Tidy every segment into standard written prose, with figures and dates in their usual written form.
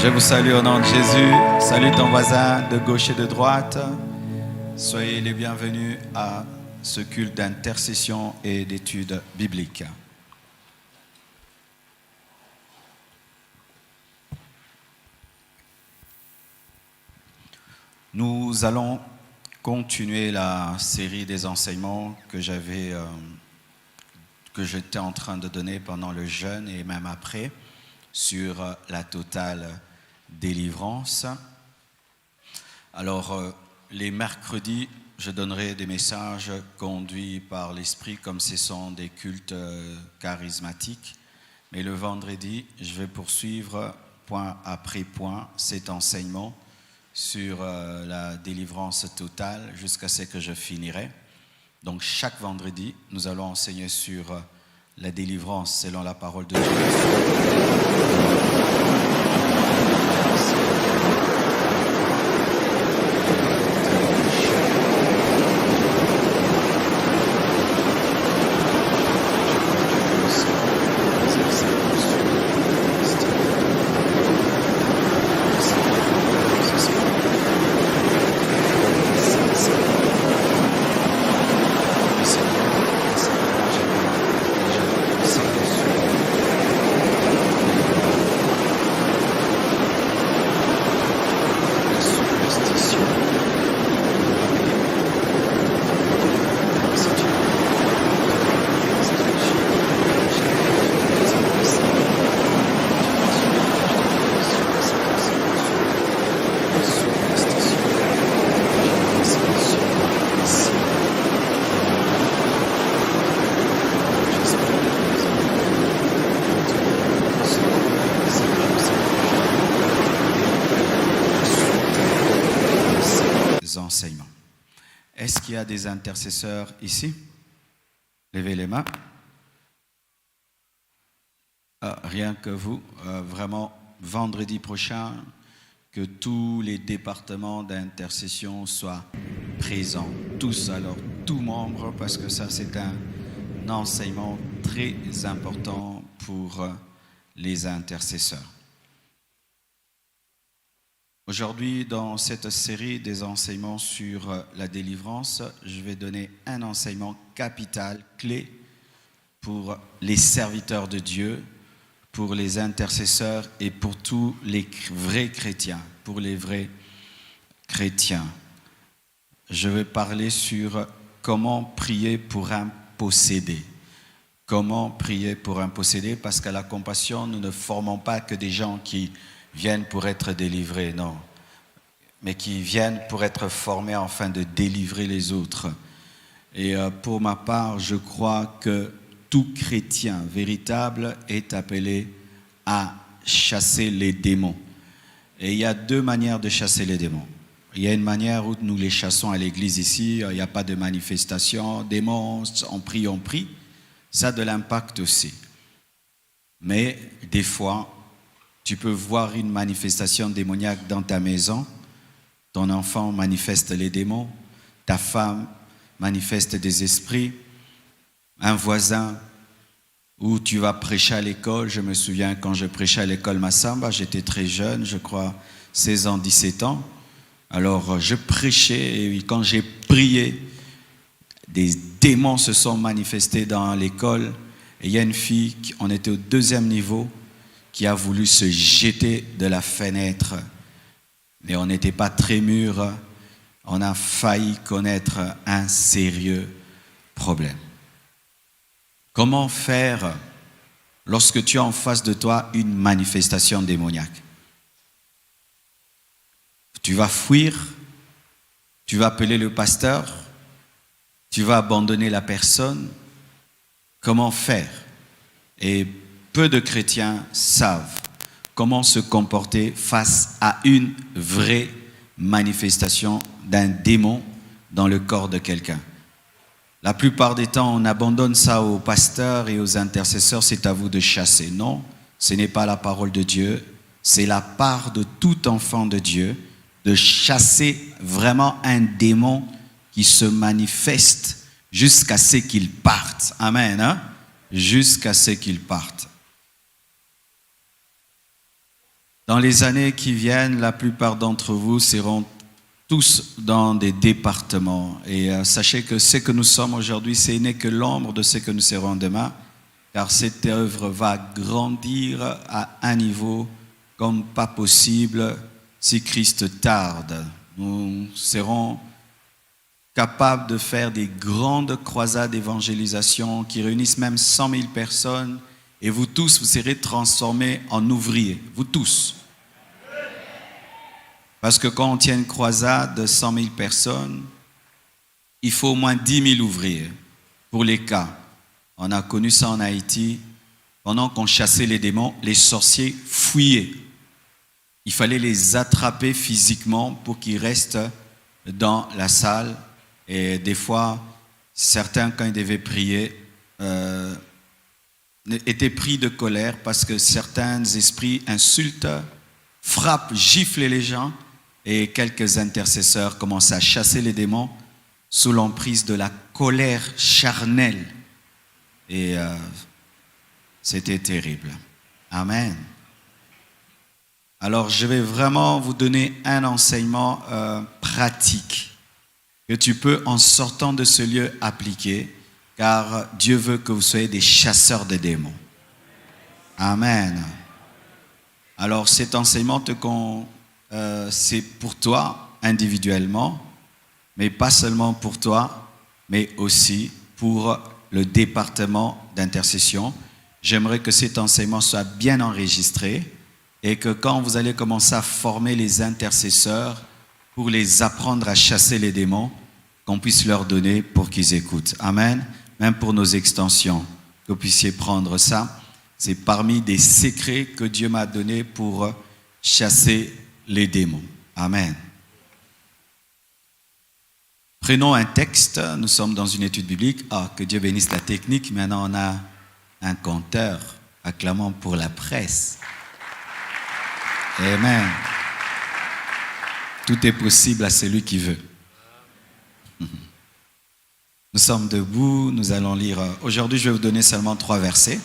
Je vous salue au nom de Jésus. Salut ton voisin de gauche et de droite. Soyez les bienvenus à ce culte d'intercession et d'études bibliques. Nous allons continuer la série des enseignements que j'étais en train de donner pendant le jeûne et même après sur la totale délivrance. Alors, les mercredis, je donnerai des messages conduits par l'Esprit comme ce sont des cultes charismatiques. Mais le vendredi, je vais poursuivre point après point cet enseignement sur la délivrance totale jusqu'à ce que je finirai. Donc chaque vendredi, nous allons enseigner sur la délivrance selon la parole de Dieu. Enseignements. Est-ce qu'il y a des intercesseurs ici? Levez les mains. Rien que vous. Vraiment, vendredi prochain, que tous les départements d'intercession soient présents. Tous, alors, tous membres, parce que ça, c'est un enseignement très important pour les intercesseurs. Aujourd'hui, dans cette série des enseignements sur la délivrance, je vais donner un enseignement capital, clé pour les serviteurs de Dieu, pour les intercesseurs et pour tous les vrais chrétiens, pour les vrais chrétiens. Je vais parler sur comment prier pour un possédé. Comment prier pour un possédé, parce qu'à la compassion, nous ne formons pas que des gens qui viennent pour être délivrés, non, mais qui viennent pour être formés afin de délivrer les autres. Et pour ma part, je crois que tout chrétien véritable est appelé à chasser les démons. Et il y a deux manières de chasser les démons. Il y a une manière où nous les chassons à l'église ici, il n'y a pas de manifestation, démons, on prie. Ça a de l'impact aussi. Mais des fois, tu peux voir une manifestation démoniaque dans ta maison. Ton enfant manifeste les démons. Ta femme manifeste des esprits. Un voisin où tu vas prêcher à l'école. Je me souviens quand je prêchais à l'école Massamba, j'étais très jeune, je crois 16 ans, 17 ans. Alors je prêchais et quand j'ai prié, des démons se sont manifestés dans l'école. Et il y a une fille, on était au 2e niveau, qui a voulu se jeter de la fenêtre. Mais on n'était pas très mûrs. On a failli connaître un sérieux problème. Comment faire lorsque tu as en face de toi une manifestation démoniaque? Tu vas fuir, tu vas appeler le pasteur, tu vas abandonner la personne. Comment faire? Et peu de chrétiens savent comment se comporter face à une vraie manifestation d'un démon dans le corps de quelqu'un. La plupart des temps, on abandonne ça aux pasteurs et aux intercesseurs, c'est à vous de chasser. Non, ce n'est pas la parole de Dieu, c'est la part de tout enfant de Dieu de chasser vraiment un démon qui se manifeste jusqu'à ce qu'il parte. Amen, hein? Jusqu'à ce qu'il parte. Dans les années qui viennent, la plupart d'entre vous seront tous dans des départements. Et sachez que ce que nous sommes aujourd'hui, ce n'est que l'ombre de ce que nous serons demain, car cette œuvre va grandir à un niveau comme pas possible si Christ tarde. Nous serons capables de faire des grandes croisades d'évangélisation qui réunissent même 100 000 personnes. Et vous tous, vous serez transformés en ouvriers. Vous tous. Parce que quand on tient une croisade de 100 000 personnes, il faut au moins 10 000 ouvriers pour les cas. On a connu ça en Haïti. Pendant qu'on chassait les démons, les sorciers fuyaient. Il fallait les attraper physiquement pour qu'ils restent dans la salle. Et des fois, certains, quand ils devaient prier, étaient pris de colère parce que certains esprits insultent, frappent, giflent les gens. Et quelques intercesseurs commençaient à chasser les démons sous l'emprise de la colère charnelle. Et c'était terrible. Amen. Alors, je vais vraiment vous donner un enseignement pratique que tu peux, en sortant de ce lieu, appliquer, car Dieu veut que vous soyez des chasseurs de démons. Amen. Alors, cet enseignement, c'est pour toi individuellement, mais pas seulement pour toi, mais aussi pour le département d'intercession. J'aimerais que cet enseignement soit bien enregistré et que quand vous allez commencer à former les intercesseurs pour les apprendre à chasser les démons, qu'on puisse leur donner pour qu'ils écoutent. Amen. Même pour nos extensions, que vous puissiez prendre ça. C'est parmi des secrets que Dieu m'a donnés pour chasser les démons. Amen. Prenons un texte. Nous sommes dans une étude biblique. Que Dieu bénisse la technique. Maintenant, on a un compteur acclamant pour la presse. Amen. Tout est possible à celui qui veut. Nous sommes debout. Nous allons lire. Aujourd'hui, je vais vous donner seulement 3 versets.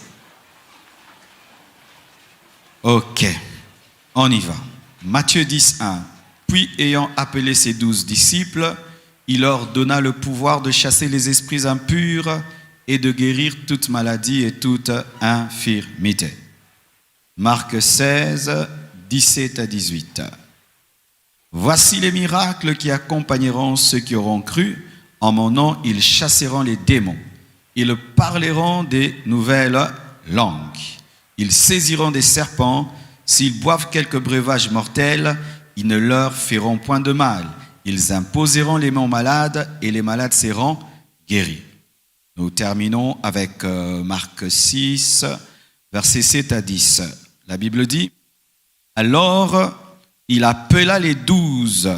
Ok. On y va. Matthieu 10, 1. Puis, ayant appelé ses 12 disciples, il leur donna le pouvoir de chasser les esprits impurs et de guérir toute maladie et toute infirmité. Marc 16, 17 à 18. Voici les miracles qui accompagneront ceux qui auront cru. En mon nom, ils chasseront les démons. Ils parleront des nouvelles langues. Ils saisiront des serpents. S'ils boivent quelques breuvages mortels, ils ne leur feront point de mal. Ils imposeront les mains aux malades et les malades seront guéris. Nous terminons avec Marc 6, versets 7 à 10. La Bible dit, « Alors, il appela les 12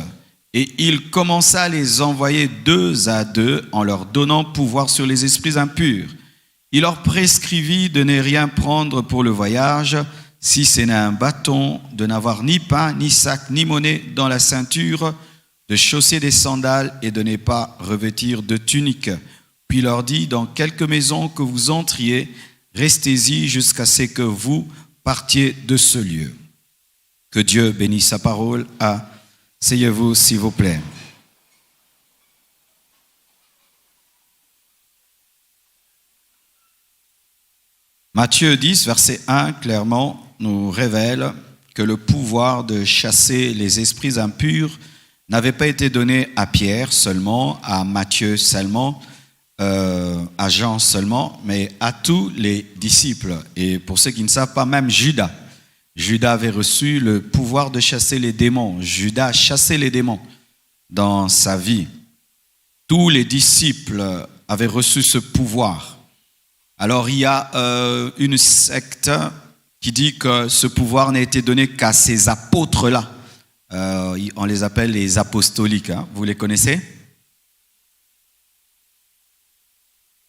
et il commença à les envoyer 2 à 2 en leur donnant pouvoir sur les esprits impurs. Il leur prescrivit de ne rien prendre pour le voyage, si ce n'est un bâton, de n'avoir ni pain, ni sac, ni monnaie dans la ceinture, de chausser des sandales et de ne pas revêtir de tunique. Puis il leur dit, dans quelque maison que vous entriez, restez-y jusqu'à ce que vous partiez de ce lieu. » Que Dieu bénisse sa parole. Asseyez-vous, s'il vous plaît. Matthieu 10, verset 1, clairement, nous révèle que le pouvoir de chasser les esprits impurs n'avait pas été donné à Pierre seulement, à Matthieu seulement, à Jean seulement, mais à tous les disciples. Et pour ceux qui ne savent pas, même Judas. Judas avait reçu le pouvoir de chasser les démons. Judas a chassé les démons dans sa vie. Tous les disciples avaient reçu ce pouvoir. Alors il y a une secte qui dit que ce pouvoir n'a été donné qu'à ces apôtres-là. On les appelle les apostoliques. Vous les connaissez?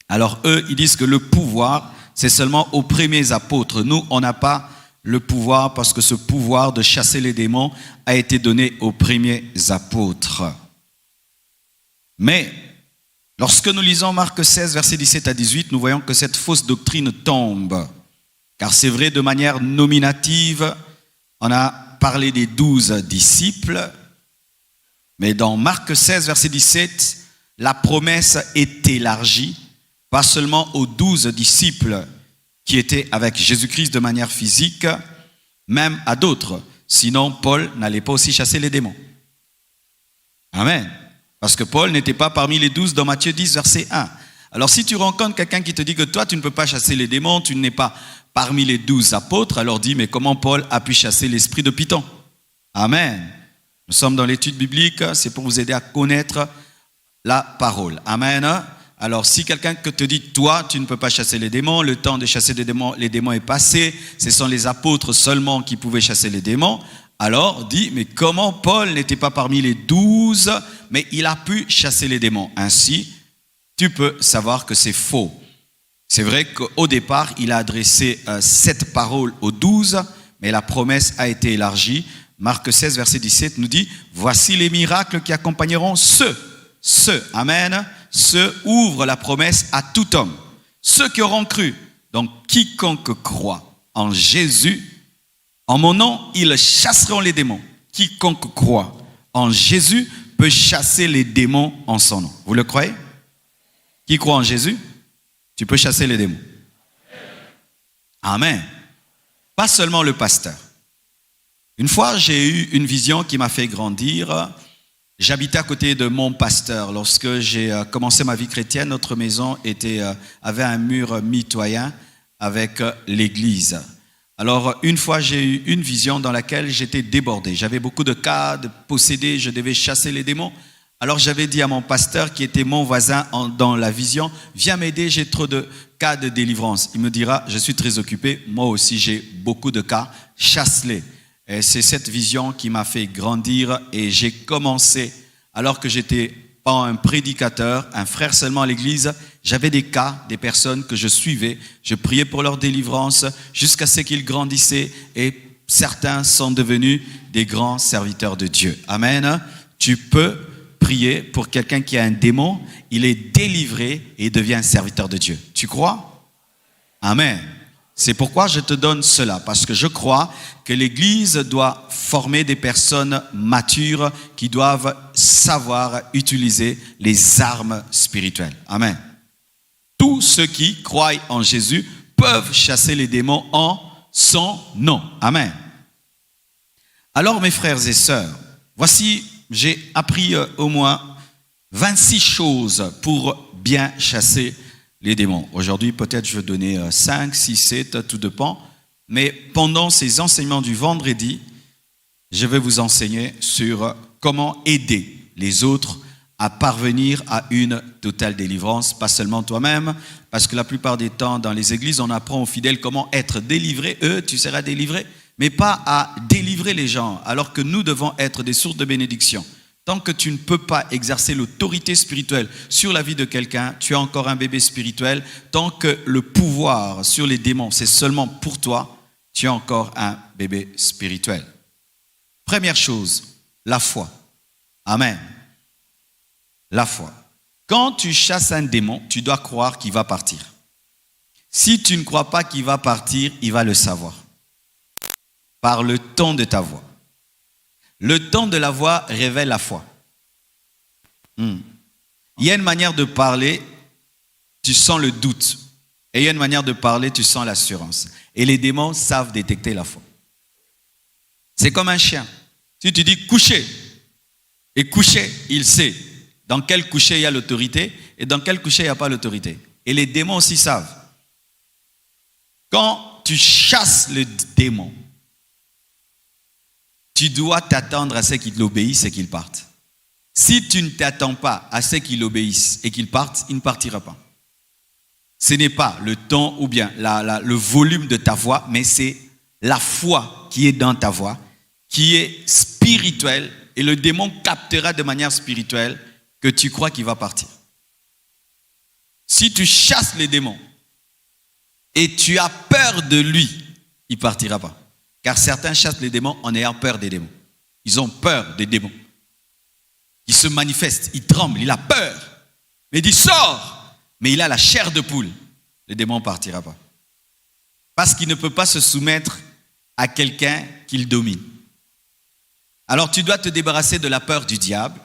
Alors eux, ils disent que le pouvoir, c'est seulement aux premiers apôtres. Nous, on n'a pas le pouvoir parce que ce pouvoir de chasser les démons a été donné aux premiers apôtres. Mais lorsque nous lisons Marc 16, versets 17 à 18, nous voyons que cette fausse doctrine tombe. Car c'est vrai de manière nominative, On a parlé des 12 disciples, mais dans Marc 16, verset 17, la promesse est élargie, pas seulement aux 12 disciples qui étaient avec Jésus-Christ de manière physique, même à d'autres. Sinon, Paul n'allait pas aussi chasser les démons. Amen. Parce que Paul n'était pas parmi les 12 dans Matthieu 10, verset 1. Alors si tu rencontres quelqu'un qui te dit que toi, tu ne peux pas chasser les démons, tu n'es pas parmi les 12 apôtres, alors dis, mais comment Paul a pu chasser l'esprit de Python? Amen. Nous sommes dans l'étude biblique, c'est pour vous aider à connaître la parole. Amen. Alors si quelqu'un te dit, toi, tu ne peux pas chasser les démons, le temps de chasser les démons est passé, ce sont les apôtres seulement qui pouvaient chasser les démons, alors dis, mais comment Paul n'était pas parmi les 12, mais il a pu chasser les démons? Ainsi, tu peux savoir que c'est faux. C'est vrai qu'au départ, il a adressé cette parole aux 12, mais la promesse a été élargie. Marc 16, verset 17 nous dit, voici les miracles qui accompagneront ceux, amen, ceux ouvrent la promesse à tout homme, ceux qui auront cru. Donc, quiconque croit en Jésus, en mon nom, ils chasseront les démons. Quiconque croit en Jésus peut chasser les démons en son nom. Vous le croyez? Qui croit en Jésus, tu peux chasser les démons. Amen. Pas seulement le pasteur. Une fois, j'ai eu une vision qui m'a fait grandir. J'habitais à côté de mon pasteur. Lorsque j'ai commencé ma vie chrétienne, notre maison avait un mur mitoyen avec l'église. Alors, une fois, j'ai eu une vision dans laquelle j'étais débordé. J'avais beaucoup de cas de possédés, je devais chasser les démons. Alors, j'avais dit à mon pasteur, qui était mon voisin dans la vision, viens m'aider, j'ai trop de cas de délivrance. Il me dira, je suis très occupé, moi aussi j'ai beaucoup de cas, chasse-les. Et c'est cette vision qui m'a fait grandir et j'ai commencé, alors que j'étais pas un prédicateur, un frère seulement à l'église, j'avais des cas, des personnes que je suivais, je priais pour leur délivrance jusqu'à ce qu'ils grandissaient et certains sont devenus des grands serviteurs de Dieu. Amen. Tu peux prier pour quelqu'un qui a un démon, il est délivré et devient un serviteur de Dieu. Tu crois? Amen. C'est pourquoi je te donne cela, parce que je crois que l'Église doit former des personnes matures qui doivent savoir utiliser les armes spirituelles. Amen. Tous ceux qui croient en Jésus peuvent chasser les démons en son nom. Amen. Alors mes frères et sœurs, voici, j'ai appris au moins 26 choses pour bien chasser les démons. Aujourd'hui, peut-être je vais donner 5, 6, 7, tout dépend. Mais pendant ces enseignements du vendredi, je vais vous enseigner sur comment aider les autres à parvenir à une totale délivrance, pas seulement toi-même, parce que la plupart des temps, dans les églises, on apprend aux fidèles comment être délivrés. Tu seras délivré, mais pas à délivrer les gens, alors que nous devons être des sources de bénédiction. Tant que tu ne peux pas exercer l'autorité spirituelle sur la vie de quelqu'un, tu es encore un bébé spirituel. Tant que le pouvoir sur les démons, c'est seulement pour toi, tu es encore un bébé spirituel. Première chose, la foi. Amen. La foi. Quand tu chasses un démon, tu dois croire qu'il va partir. Si tu ne crois pas qu'il va partir, il va le savoir. Par le ton de ta voix. Le ton de la voix révèle la foi. Il y a une manière de parler, tu sens le doute. Et il y a une manière de parler, tu sens l'assurance. Et les démons savent détecter la foi. C'est comme un chien. Si tu dis coucher, et coucher, il sait dans quel coucher il y a l'autorité et dans quel coucher il n'y a pas l'autorité. Et les démons aussi savent. Quand tu chasses le démon, tu dois t'attendre à ce qu'il obéisse et qu'il parte. Si tu ne t'attends pas à ce qu'il obéisse et qu'il parte, il ne partira pas. Ce n'est pas le ton ou bien le volume de ta voix, mais c'est la foi qui est dans ta voix, qui est spirituelle, et le démon captera de manière spirituelle que tu crois qu'il va partir. Si tu chasses les démons et tu as peur de lui, il ne partira pas. Car certains chassent les démons en ayant peur des démons. Ils ont peur des démons. Il se manifeste, il tremble, il a peur. Mais il dit sors. Mais il a la chair de poule. Le démon ne partira pas. Parce qu'il ne peut pas se soumettre à quelqu'un qu'il domine. Alors tu dois te débarrasser de la peur du diable,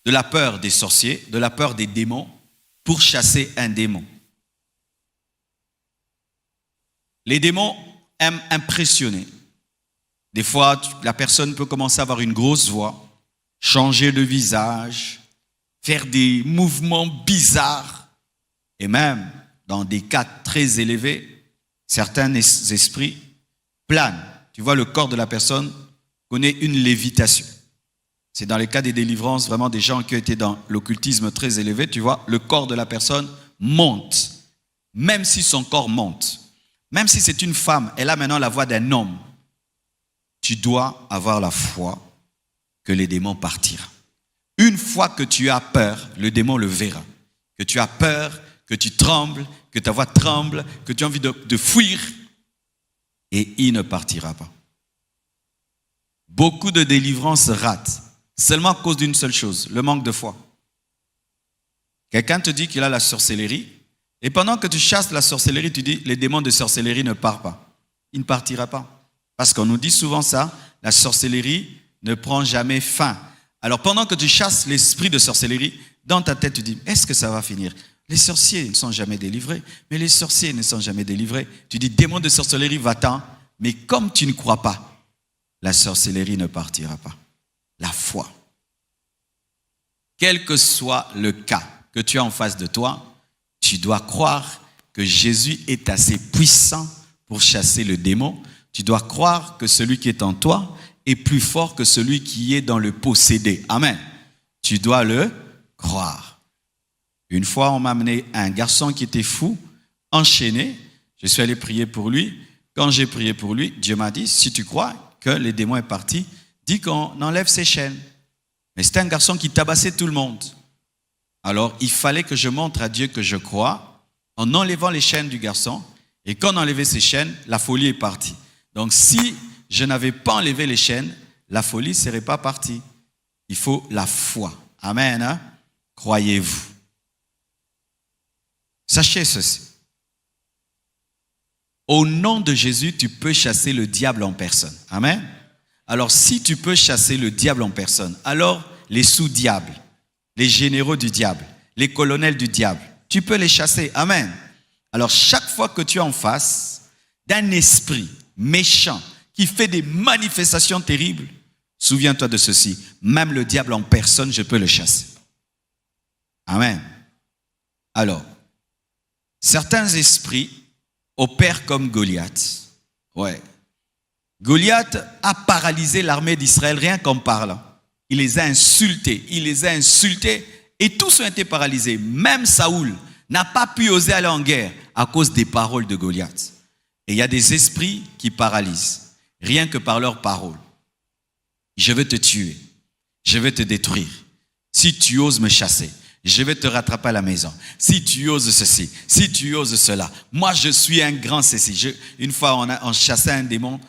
de la peur des sorciers, de la peur des démons pour chasser un démon. Les démons aiment impressionner. Des fois, la personne peut commencer à avoir une grosse voix, changer de visage, faire des mouvements bizarres. Et même, dans des cas très élevés, certains esprits planent. Tu vois, le corps de la personne connaît une lévitation. C'est dans les cas des délivrances, vraiment des gens qui ont été dans l'occultisme très élevé, tu vois, le corps de la personne monte. Même si son corps monte. Même si c'est une femme, elle a maintenant la voix d'un homme. Tu dois avoir la foi que les démons partiront. Une fois que tu as peur, le démon le verra. Que tu as peur, que tu trembles, que ta voix tremble, que tu as envie de fuir, et il ne partira pas. Beaucoup de délivrances ratent, seulement à cause d'une seule chose, le manque de foi. Quelqu'un te dit qu'il a la sorcellerie, et pendant que tu chasses la sorcellerie, tu dis, les démons de sorcellerie ne partent pas. Il ne partira pas. Parce qu'on nous dit souvent ça, la sorcellerie ne prend jamais fin. Alors pendant que tu chasses l'esprit de sorcellerie, dans ta tête tu dis, est-ce que ça va finir? Les sorciers ne sont jamais délivrés, mais les sorciers ne sont jamais délivrés. Tu dis, démon de sorcellerie, va-t'en. Mais comme tu ne crois pas, la sorcellerie ne partira pas. La foi. Quel que soit le cas que tu as en face de toi, tu dois croire que Jésus est assez puissant pour chasser le démon. Tu dois croire que celui qui est en toi est plus fort que celui qui est dans le possédé. Amen. Tu dois le croire. Une fois, on m'a amené un garçon qui était fou, enchaîné. Je suis allé prier pour lui. Quand j'ai prié pour lui, Dieu m'a dit, si tu crois que le démon est parti, dis qu'on enlève ses chaînes. Mais c'était un garçon qui tabassait tout le monde. Alors, il fallait que je montre à Dieu que je crois en enlevant les chaînes du garçon. Et quand on enlevait ses chaînes, la folie est partie. Donc, si je n'avais pas enlevé les chaînes, la folie ne serait pas partie. Il faut la foi. Amen. Hein? Croyez-vous. Sachez ceci. Au nom de Jésus, tu peux chasser le diable en personne. Amen. Alors, si tu peux chasser le diable en personne, alors les sous-diables, les généraux du diable, les colonels du diable, tu peux les chasser. Amen. Alors, chaque fois que tu es en face d'un esprit méchant qui fait des manifestations terribles, souviens-toi de ceci. Même le diable en personne, je peux le chasser. Amen. Alors, certains esprits opèrent comme Goliath. Ouais. Goliath a paralysé l'armée d'Israël rien qu'en parlant. Il les a insultés, et tous ont été paralysés. Même Saoul n'a pas pu oser aller en guerre à cause des paroles de Goliath. Et il y a des esprits qui paralysent, rien que par leurs paroles. Je vais te tuer, je vais te détruire. Si tu oses me chasser, je vais te rattraper à la maison. Si tu oses ceci, si tu oses cela, moi je suis un grand ceci. Une fois on chassait un démon,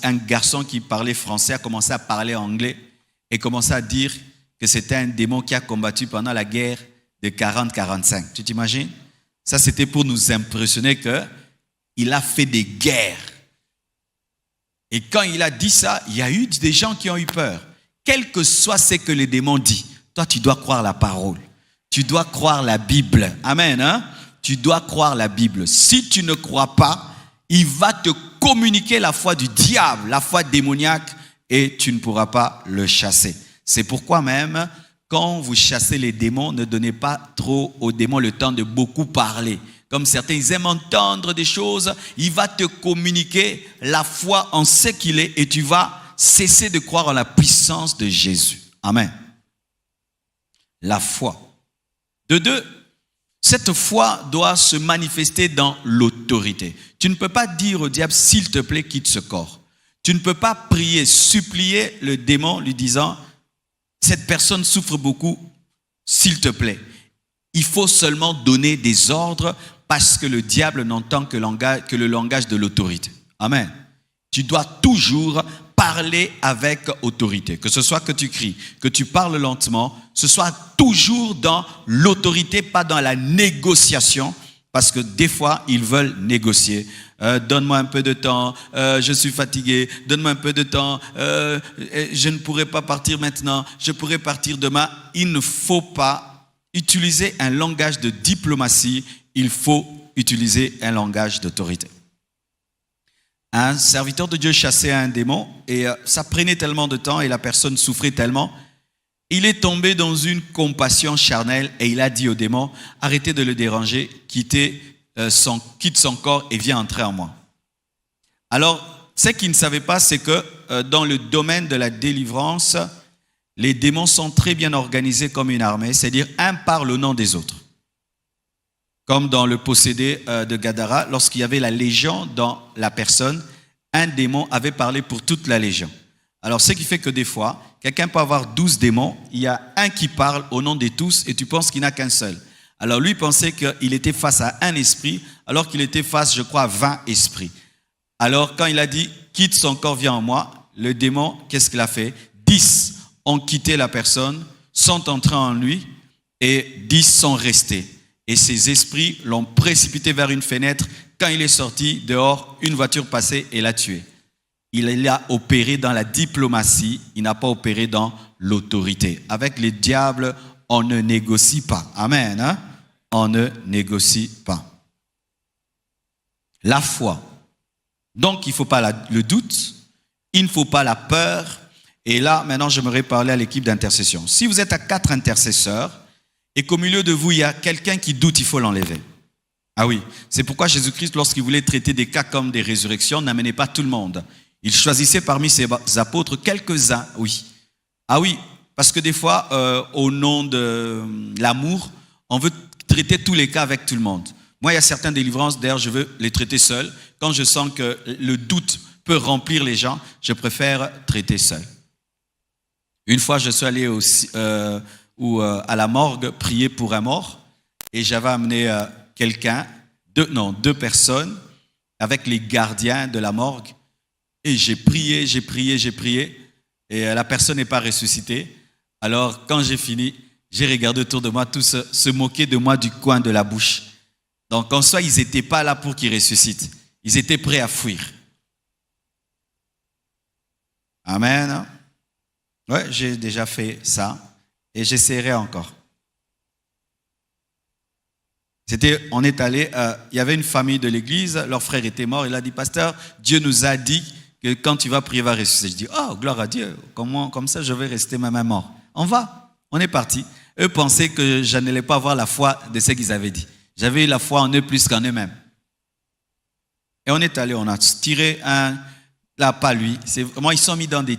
un garçon qui parlait français a commencé à parler anglais et commençait à dire que c'était un démon qui a combattu pendant la guerre de 40-45. Tu t'imagines? Ça c'était pour nous impressionner qu'il a fait des guerres. Et quand il a dit ça, il y a eu des gens qui ont eu peur. Quel que soit ce que les démons disent, toi, tu dois croire la parole. Tu dois croire la Bible. Amen. Hein? Tu dois croire la Bible. Si tu ne crois pas, il va te communiquer la foi du diable, la foi démoniaque, et tu ne pourras pas le chasser. C'est pourquoi même, quand vous chassez les démons, ne donnez pas trop aux démons le temps de beaucoup parler. Comme certains, ils aiment entendre des choses, il va te communiquer la foi en ce qu'il est, et tu vas cesser de croire en la puissance de Jésus. Amen. La foi. De deux, cette foi doit se manifester dans l'autorité. Tu ne peux pas dire au diable, s'il te plaît, quitte ce corps. Tu ne peux pas prier, supplier le démon lui disant, cette personne souffre beaucoup, s'il te plaît. Il faut seulement donner des ordres parce que le diable n'entend que le langage de l'autorité. Amen. Tu dois toujours parler avec autorité. Que ce soit que tu cries, que tu parles lentement, ce soit toujours dans l'autorité, pas dans la négociation, parce que des fois, ils veulent négocier donne-moi un peu de temps, je suis fatigué, donne-moi un peu de temps, je ne pourrai pas partir maintenant, je pourrai partir demain. Il ne faut pas utiliser un langage de diplomatie, il faut utiliser un langage d'autorité. Un serviteur de Dieu chassait un démon et ça prenait tellement de temps et la personne souffrait tellement. Il est tombé dans une compassion charnelle et il a dit au démon, arrêtez de le déranger, quitte son corps et viens entrer en moi. Alors, ce qu'il ne savait pas, c'est que dans le domaine de la délivrance, les démons sont très bien organisés comme une armée, c'est-à-dire un parle au nom des autres. Comme dans le possédé de Gadara, lorsqu'il y avait la légion dans la personne, un démon avait parlé pour toute la légion. Alors, ce qui fait que des fois, quelqu'un peut avoir 12 démons, il y a un qui parle au nom de tous et tu penses qu'il n'a qu'un seul. Alors, lui pensait qu'il était face à un esprit, alors qu'il était face, je crois, à 20 esprits. Alors, quand il a dit « quitte son corps, viens en moi », le démon, qu'est-ce qu'il a fait? 10 ont quitté la personne, sont entrés en lui et 10 sont restés. Et ces esprits l'ont précipité vers une fenêtre. Quand il est sorti dehors, une voiture passait et l'a tué. Il a opéré dans la diplomatie, il n'a pas opéré dans l'autorité. Avec les diables, on ne négocie pas. Amen. Hein? On ne négocie pas. La foi. Donc, il ne faut pas le doute, il ne faut pas la peur. Et là, maintenant, j'aimerais parler à l'équipe d'intercession. Si vous êtes à 4 intercesseurs et qu'au milieu de vous, il y a quelqu'un qui doute, il faut l'enlever. Ah oui, c'est pourquoi Jésus-Christ, lorsqu'il voulait traiter des cas comme des résurrections, n'amenait pas tout le monde. Il choisissait parmi ses apôtres quelques-uns, oui. Ah oui, parce que des fois, au nom de l'amour, on veut traiter tous les cas avec tout le monde. Moi, il y a certaines délivrances, d'ailleurs, je veux les traiter seul. Quand je sens que le doute peut remplir les gens, je préfère traiter seul. Une fois, je suis allé à la morgue prier pour un mort et j'avais amené deux personnes avec les gardiens de la morgue. Et j'ai prié, et la personne n'est pas ressuscitée. Alors, quand j'ai fini, j'ai regardé autour de moi, tous se moquaient de moi du coin de la bouche. Donc, en soi, ils n'étaient pas là pour qu'ils ressuscitent. Ils étaient prêts à fuir. Amen. Ouais, j'ai déjà fait ça, et j'essaierai encore. On est allé, il y avait une famille de l'église, leur frère était mort, il a dit, pasteur, Dieu nous a dit que quand tu vas prier, il va ressusciter. Je dis, oh, gloire à Dieu, comme ça je vais rester même mort. On est parti. Eux pensaient que je n'allais pas avoir la foi de ce qu'ils avaient dit. J'avais eu la foi en eux plus qu'en eux-mêmes. Et on est allé, on a tiré là, pas lui, ils sont mis dans des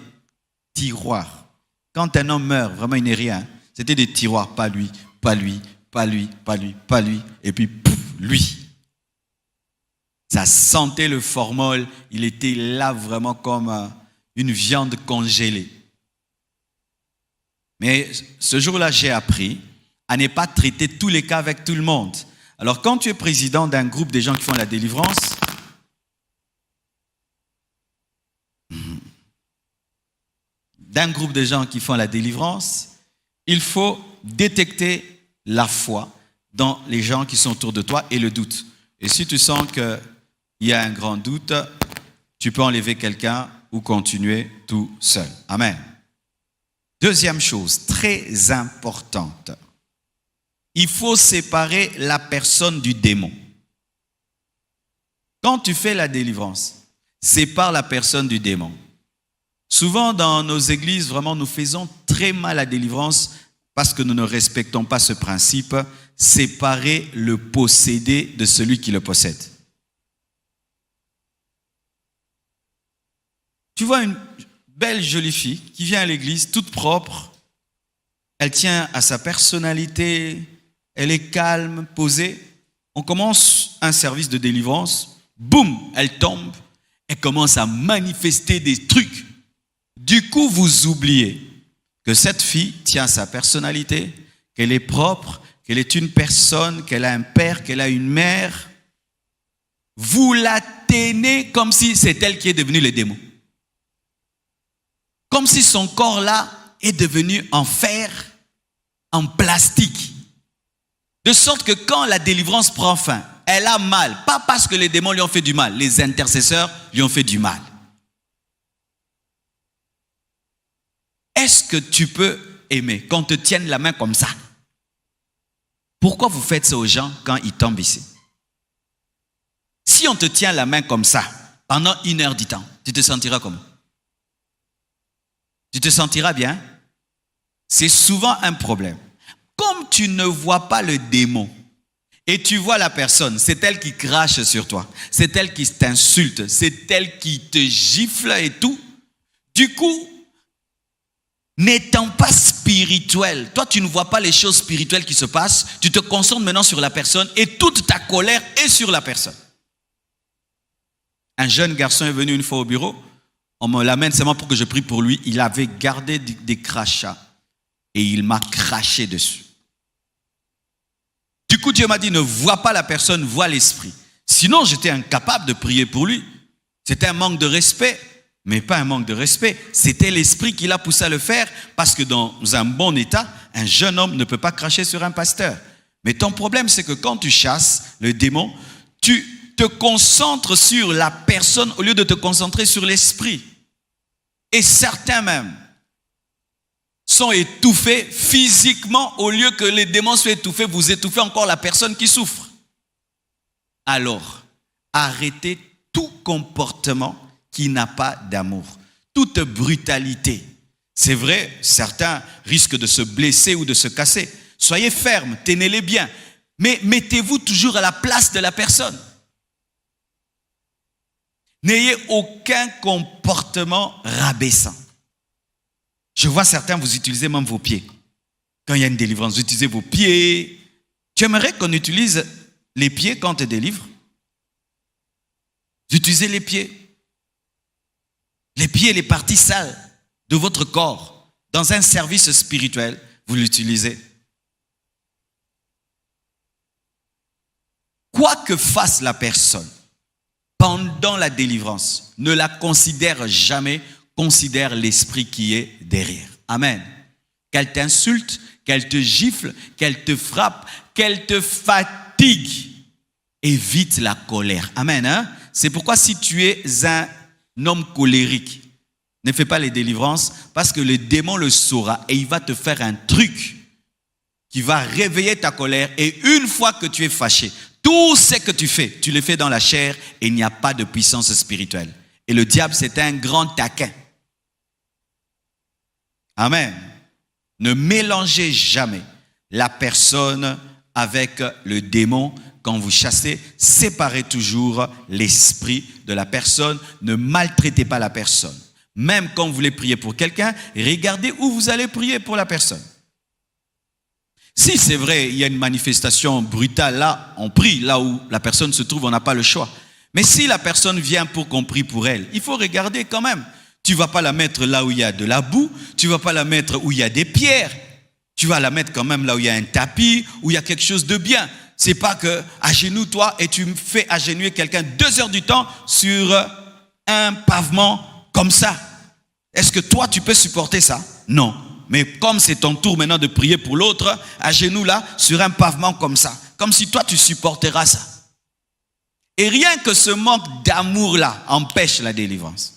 tiroirs. Quand un homme meurt, vraiment il n'est rien. C'était des tiroirs, pas lui, pas lui, pas lui, pas lui, pas lui, et puis pouf, lui. Ça sentait le formol, il était là vraiment comme une viande congelée. Mais ce jour-là, j'ai appris à ne pas traiter tous les cas avec tout le monde. Alors, quand tu es président d'un groupe des gens qui font la délivrance, il faut détecter la foi dans les gens qui sont autour de toi et le doute. Et si tu sens qu'il y a un grand doute, tu peux enlever quelqu'un ou continuer tout seul. Amen. Deuxième chose, très importante. Il faut séparer la personne du démon. Quand tu fais la délivrance, sépare la personne du démon. Souvent dans nos églises, vraiment, nous faisons très mal la délivrance parce que nous ne respectons pas ce principe, séparer le possédé de celui qui le possède. Tu vois une belle jolie fille qui vient à l'église toute propre, elle tient à sa personnalité, elle est calme, posée. On commence un service de délivrance, boum, elle tombe, elle commence à manifester des trucs. Du coup, vous oubliez que cette fille tient sa personnalité, qu'elle est propre, qu'elle est une personne, qu'elle a un père, qu'elle a une mère. Vous la tenez comme si c'est elle qui est devenue le démon. Comme si son corps là est devenu en fer, en plastique. De sorte que quand la délivrance prend fin, elle a mal. Pas parce que les démons lui ont fait du mal. Les intercesseurs lui ont fait du mal. Est-ce que tu peux aimer qu'on te tienne la main comme ça? Pourquoi vous faites ça aux gens quand ils tombent ici? Si on te tient la main comme ça, pendant 1 heure du temps, tu te sentiras comment? Tu te sentiras bien? C'est souvent un problème. Comme tu ne vois pas le démon et tu vois la personne, c'est elle qui crache sur toi, c'est elle qui t'insulte, c'est elle qui te gifle et tout. Du coup, n'étant pas spirituel, toi tu ne vois pas les choses spirituelles qui se passent, tu te concentres maintenant sur la personne et toute ta colère est sur la personne. Un jeune garçon est venu une fois au bureau, on me l'amène seulement pour que je prie pour lui, il avait gardé des crachats et il m'a craché dessus. Du coup, Dieu m'a dit, ne vois pas la personne, vois l'esprit. Sinon, j'étais incapable de prier pour lui. C'était un manque de respect. Mais pas un manque de respect, c'était l'esprit qui l'a poussé à le faire parce que dans un bon état, un jeune homme ne peut pas cracher sur un pasteur. Mais ton problème, c'est que quand tu chasses le démon, tu te concentres sur la personne au lieu de te concentrer sur l'esprit. Et certains même sont étouffés physiquement au lieu que les démons soient étouffés, vous étouffez encore la personne qui souffre. Alors, arrêtez tout comportement qui n'a pas d'amour. Toute brutalité. C'est vrai, certains risquent de se blesser ou de se casser. Soyez fermes, tenez-les bien. Mais mettez-vous toujours à la place de la personne. N'ayez aucun comportement rabaissant. Je vois certains, vous utilisez même vos pieds. Quand il y a une délivrance, vous utilisez vos pieds. Tu aimerais qu'on utilise les pieds quand on te délivre? Vous utilisez les pieds. Les pieds, les parties sales de votre corps, dans un service spirituel, vous l'utilisez. Quoi que fasse la personne pendant la délivrance, ne la considère jamais, considère l'esprit qui est derrière. Amen. Qu'elle t'insulte, qu'elle te gifle, qu'elle te frappe, qu'elle te fatigue, évite la colère. Amen. Hein? C'est pourquoi si tu es un homme colérique, ne fais pas les délivrances parce que le démon le saura et il va te faire un truc qui va réveiller ta colère et une fois que tu es fâché, tout ce que tu fais, tu le fais dans la chair et il n'y a pas de puissance spirituelle. Et le diable, c'est un grand taquin. Amen. Ne mélangez jamais la personne avec le démon. Quand vous chassez, séparez toujours l'esprit de la personne. Ne maltraitez pas la personne. Même quand vous voulez prier pour quelqu'un, regardez où vous allez prier pour la personne. Si c'est vrai, il y a une manifestation brutale là, on prie. Là où la personne se trouve, on n'a pas le choix. Mais si la personne vient pour qu'on prie pour elle, il faut regarder quand même. Tu ne vas pas la mettre là où il y a de la boue. Tu ne vas pas la mettre où il y a des pierres. Tu vas la mettre quand même là où il y a un tapis, où il y a quelque chose de bien. C'est pas que agenouille-toi et tu fais agenouiller quelqu'un 2 heures du temps sur un pavement comme ça. Est-ce que toi tu peux supporter ça? Non. Mais comme c'est ton tour maintenant de prier pour l'autre, agenouille là sur un pavement comme ça. Comme si toi tu supporteras ça. Et rien que ce manque d'amour là empêche la délivrance.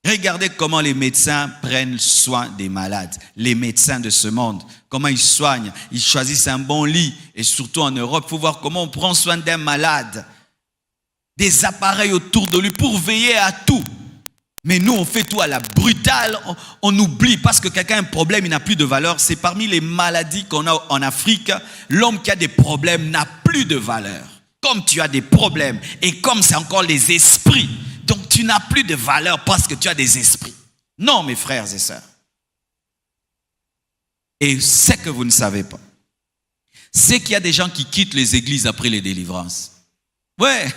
Regardez comment les médecins prennent soin des malades, les médecins de ce monde, comment ils soignent, ils choisissent un bon lit, et surtout en Europe, il faut voir comment on prend soin d'un malade, des appareils autour de lui pour veiller à tout. Mais nous, on fait tout à la brutale, on oublie parce que quelqu'un a un problème, il n'a plus de valeur. C'est parmi les maladies qu'on a en Afrique, l'homme qui a des problèmes n'a plus de valeur. Comme tu as des problèmes, et comme c'est encore les esprits, donc tu n'as plus de valeur parce que tu as des esprits. Non, mes frères et sœurs. Et ce que vous ne savez pas, c'est qu'il y a des gens qui quittent les églises après les délivrances. Ouais.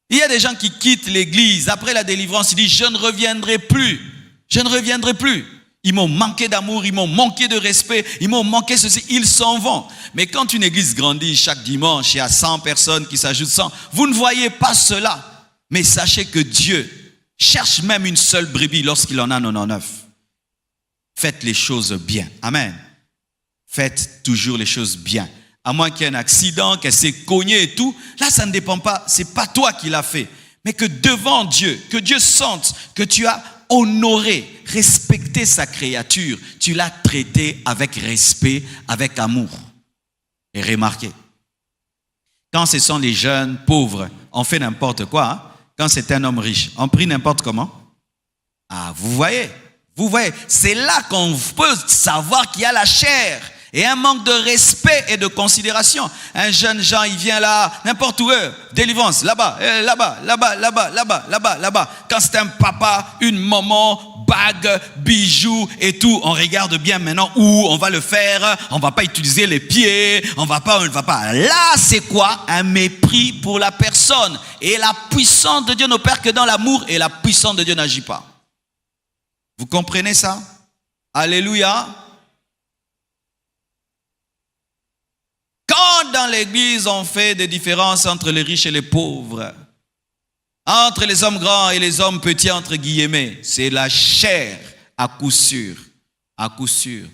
Il y a des gens qui quittent l'église après la délivrance. Ils disent, je ne reviendrai plus. Je ne reviendrai plus. Ils m'ont manqué d'amour, ils m'ont manqué de respect, ils m'ont manqué ceci. Ils s'en vont. Mais quand une église grandit chaque dimanche, il y a 100 personnes qui s'ajoutent 100. Vous ne voyez pas cela. Mais sachez que Dieu cherche même une seule brebis lorsqu'il en a 99. Faites les choses bien. Amen. Faites toujours les choses bien. à moins qu'il y ait un accident, qu'elle s'est cognée et tout. Là, ça ne dépend pas, c'est pas toi qui l'as fait. Mais que devant Dieu, que Dieu sente que tu as honoré, respecté sa créature, tu l'as traité avec respect, avec amour. Et remarquez, quand ce sont les jeunes pauvres, on fait n'importe quoi. Hein? Quand c'est un homme riche, on prie n'importe comment. Ah, vous voyez, c'est là qu'on peut savoir qu'il y a la chair et un manque de respect et de considération. Un jeune Jean, il vient là, n'importe où, délivrance, là-bas. Quand c'est un papa, une maman, bague, bijoux et tout, on regarde bien maintenant où on va le faire. On va pas utiliser les pieds, on va pas. Là, c'est quoi? Un mépris pour la personne. Et la puissance de Dieu n'opère que dans l'amour et la puissance de Dieu n'agit pas. Vous comprenez ça? Alléluia. Quand dans l'église on fait des différences entre les riches et les pauvres, entre les hommes grands et les hommes petits entre guillemets, c'est la chair à coup sûr, à coup sûr.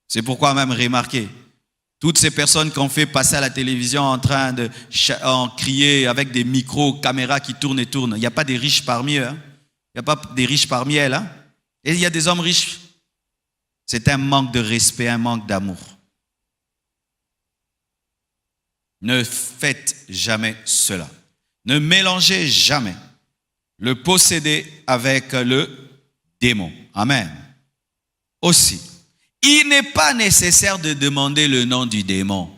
C'est pourquoi même remarquez, toutes ces personnes qu'on fait passer à la télévision en train de crier avec des micros, caméras qui tournent et tournent, il n'y a pas des riches parmi eux, hein? Il n'y a pas des riches parmi elles, hein? Et il y a des hommes riches. C'est un manque de respect, un manque d'amour. Ne faites jamais cela. Ne mélangez jamais le possédé avec le démon. Amen. Aussi, il n'est pas nécessaire de demander le nom du démon.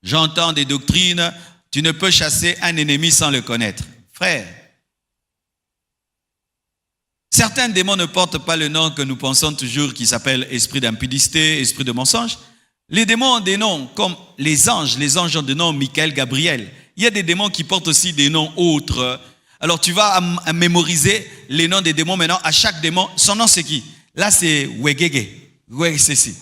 J'entends des doctrines, tu ne peux chasser un ennemi sans le connaître. Frère, certains démons ne portent pas le nom que nous pensons toujours qui s'appelle esprit d'impudicité, esprit de mensonge. Les démons ont des noms comme les anges ont des noms Michael, Gabriel. Il y a des démons qui portent aussi des noms autres. Alors tu vas à mémoriser les noms des démons maintenant. À chaque démon, son nom c'est qui? Là c'est Wegege. Ouais, c'est si.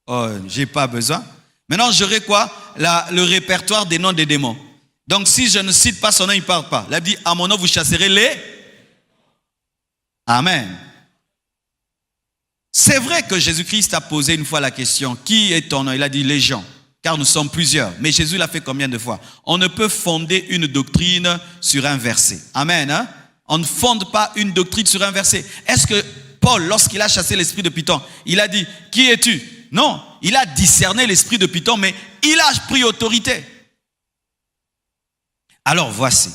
Oh, j'ai pas besoin. Maintenant j'aurai quoi? Le répertoire des noms des démons. Donc si je ne cite pas son nom, il ne parle pas. Là il dit, à mon nom vous chasserez les... Amen. C'est vrai que Jésus-Christ a posé une fois la question, qui est ton nom? Il a dit légion, car nous sommes plusieurs. Mais Jésus l'a fait combien de fois? On ne peut fonder une doctrine sur un verset. Amen. Hein? On ne fonde pas une doctrine sur un verset. Est-ce que Paul, lorsqu'il a chassé l'esprit de Python, il a dit, qui es-tu? Non, il a discerné l'esprit de Python, mais il a pris autorité. Alors voici,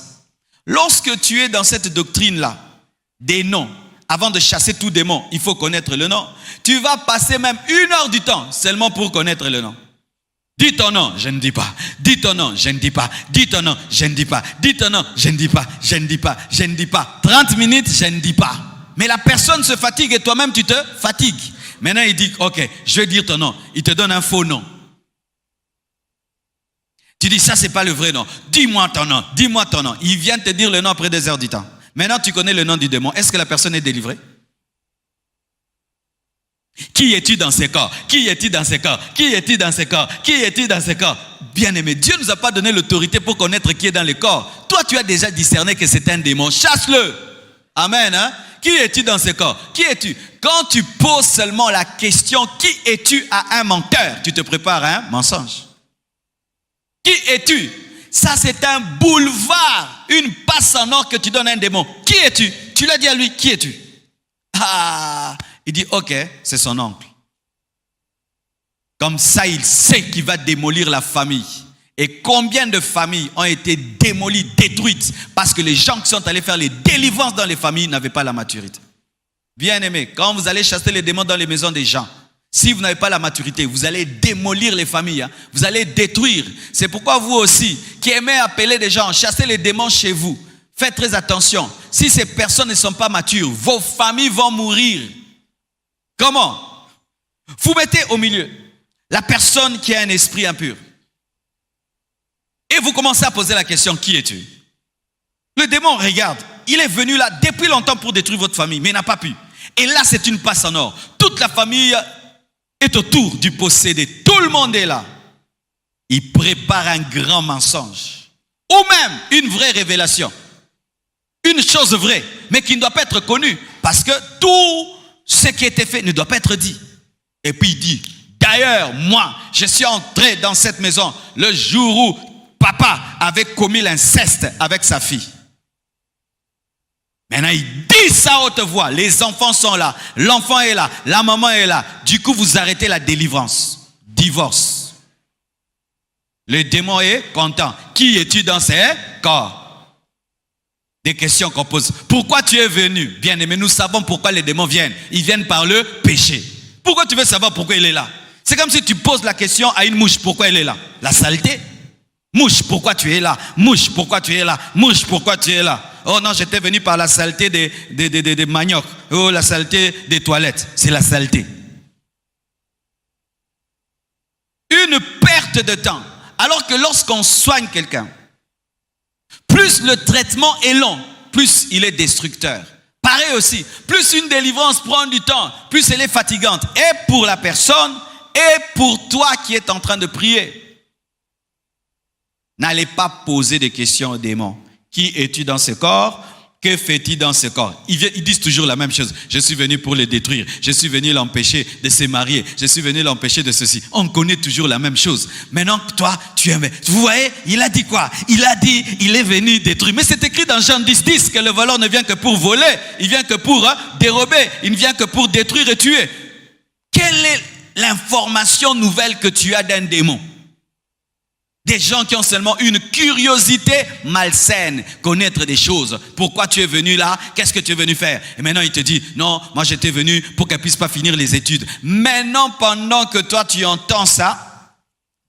lorsque tu es dans cette doctrine-là, des noms, avant de chasser tout démon, il faut connaître le nom. Tu vas passer même 1 heure du temps seulement pour connaître le nom. Dis ton nom, je ne dis pas. Dis ton nom, je ne dis pas. Dis ton nom, je ne dis pas. Dis ton nom, je ne dis pas. Je ne dis pas. Je ne dis pas. 30 minutes, je ne dis pas. Mais la personne se fatigue et toi-même tu te fatigues. Maintenant il dit, ok, je vais dire ton nom. Il te donne un faux nom. Tu dis, ça c'est pas le vrai nom. Dis-moi ton nom, dis-moi ton nom. Il vient te dire le nom après 2 heures du temps. Maintenant, tu connais le nom du démon. Est-ce que la personne est délivrée? Qui es-tu dans ce corps? Qui es-tu dans ce corps? Qui es-tu dans ce corps? Qui es-tu dans ce corps? Bien-aimé, Dieu ne nous a pas donné l'autorité pour connaître qui est dans le corps. Toi, tu as déjà discerné que c'est un démon. Chasse-le. Amen. Hein? Qui es-tu dans ce corps? Qui es-tu? Quand tu poses seulement la question, qui es-tu à un menteur, tu te prépares à un mensonge. Qui es-tu? Ça, c'est un boulevard, une passe en or que tu donnes à un démon. Qui es-tu? Tu l'as dit à lui, qui es-tu? Ah, il dit, ok, c'est son oncle. Comme ça, il sait qu'il va démolir la famille. Et combien de familles ont été démolies, détruites, parce que les gens qui sont allés faire les délivrances dans les familles n'avaient pas la maturité. Bien aimé, quand vous allez chasser les démons dans les maisons des gens, si vous n'avez pas la maturité, vous allez démolir les familles, hein. Vous allez détruire. C'est pourquoi vous aussi, qui aimez appeler des gens, chasser les démons chez vous, faites très attention. Si ces personnes ne sont pas matures, vos familles vont mourir. Comment? Vous mettez au milieu la personne qui a un esprit impur. Et vous commencez à poser la question, qui es-tu? Le démon regarde, il est venu là depuis longtemps pour détruire votre famille, mais il n'a pas pu. Et là, c'est une passe en or. Toute la famille est autour du possédé. Tout le monde est là. Il prépare un grand mensonge. Ou même une vraie révélation. Une chose vraie, mais qui ne doit pas être connue. Parce que tout ce qui a été fait ne doit pas être dit. Et puis il dit, D'ailleurs, moi, je suis entré dans cette maison le jour où papa avait commis l'inceste avec sa fille. Maintenant, il dit ça à haute voix. Les enfants sont là, l'enfant est là, la maman est là. Du coup, vous arrêtez la délivrance. Divorce. Le démon est content. Qui es-tu dans ces corps? Des questions qu'on pose. Pourquoi tu es venu? Bien aimé, nous savons pourquoi les démons viennent. Ils viennent par le péché. Pourquoi tu veux savoir pourquoi il est là? C'est comme si tu poses la question à une mouche. Pourquoi elle est là? La saleté. Mouche, pourquoi tu es là? Mouche, pourquoi tu es là? Mouche, pourquoi tu es là? Oh non, j'étais venu par la saleté des maniocs. Oh, la saleté des toilettes. C'est la saleté. Une perte de temps. Alors que lorsqu'on soigne quelqu'un, plus le traitement est long, plus il est destructeur. Pareil aussi, plus une délivrance prend du temps, plus elle est fatigante. Et pour la personne, et pour toi qui es en train de prier. N'allez pas poser des questions aux démons. Qui es-tu dans ce corps? Que fais-tu dans ce corps? Ils disent toujours la même chose. Je suis venu pour le détruire. Je suis venu l'empêcher de se marier. Je suis venu l'empêcher de ceci. On connaît toujours la même chose. Maintenant, toi, tu es... Vous voyez, il a dit quoi? Il a dit, il est venu détruire. Mais c'est écrit dans Jean 10, que le voleur ne vient que pour voler. Il vient que pour dérober. Il ne vient que pour détruire et tuer. Quelle est l'information nouvelle que tu as d'un démon? Des gens qui ont seulement une curiosité malsaine, connaître des choses. Pourquoi tu es venu là? Qu'est-ce que tu es venu faire? Et maintenant il te dit, non, moi j'étais venu pour qu'elle puisse pas finir les études. Maintenant, pendant que toi tu entends ça,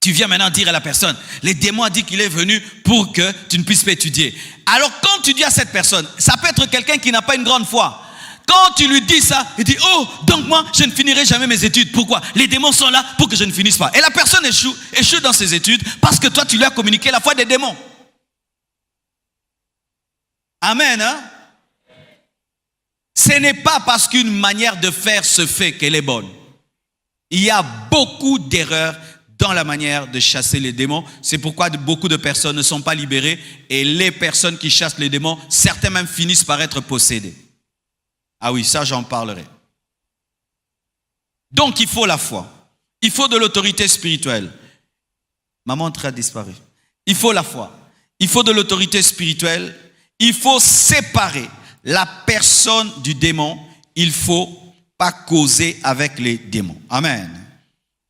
tu viens maintenant dire à la personne, les démons ont dit qu'il est venu pour que tu ne puisses pas étudier. Alors quand tu dis à cette personne, ça peut être quelqu'un qui n'a pas une grande foi. Quand tu lui dis ça, il dit, oh, donc moi, je ne finirai jamais mes études. Pourquoi? Les démons sont là pour que je ne finisse pas. Et la personne échoue dans ses études parce que toi, tu lui as communiqué la foi des démons. Amen, hein? Ce n'est pas parce qu'une manière de faire se fait qu'elle est bonne. Il y a beaucoup d'erreurs dans la manière de chasser les démons. C'est pourquoi beaucoup de personnes ne sont pas libérées et les personnes qui chassent les démons, certains même finissent par être possédés. Ah oui, ça j'en parlerai. Donc il faut la foi. Il faut de l'autorité spirituelle. Ma montre a disparu. Il faut la foi. Il faut de l'autorité spirituelle. Il faut séparer la personne du démon. Il ne faut pas causer avec les démons. Amen.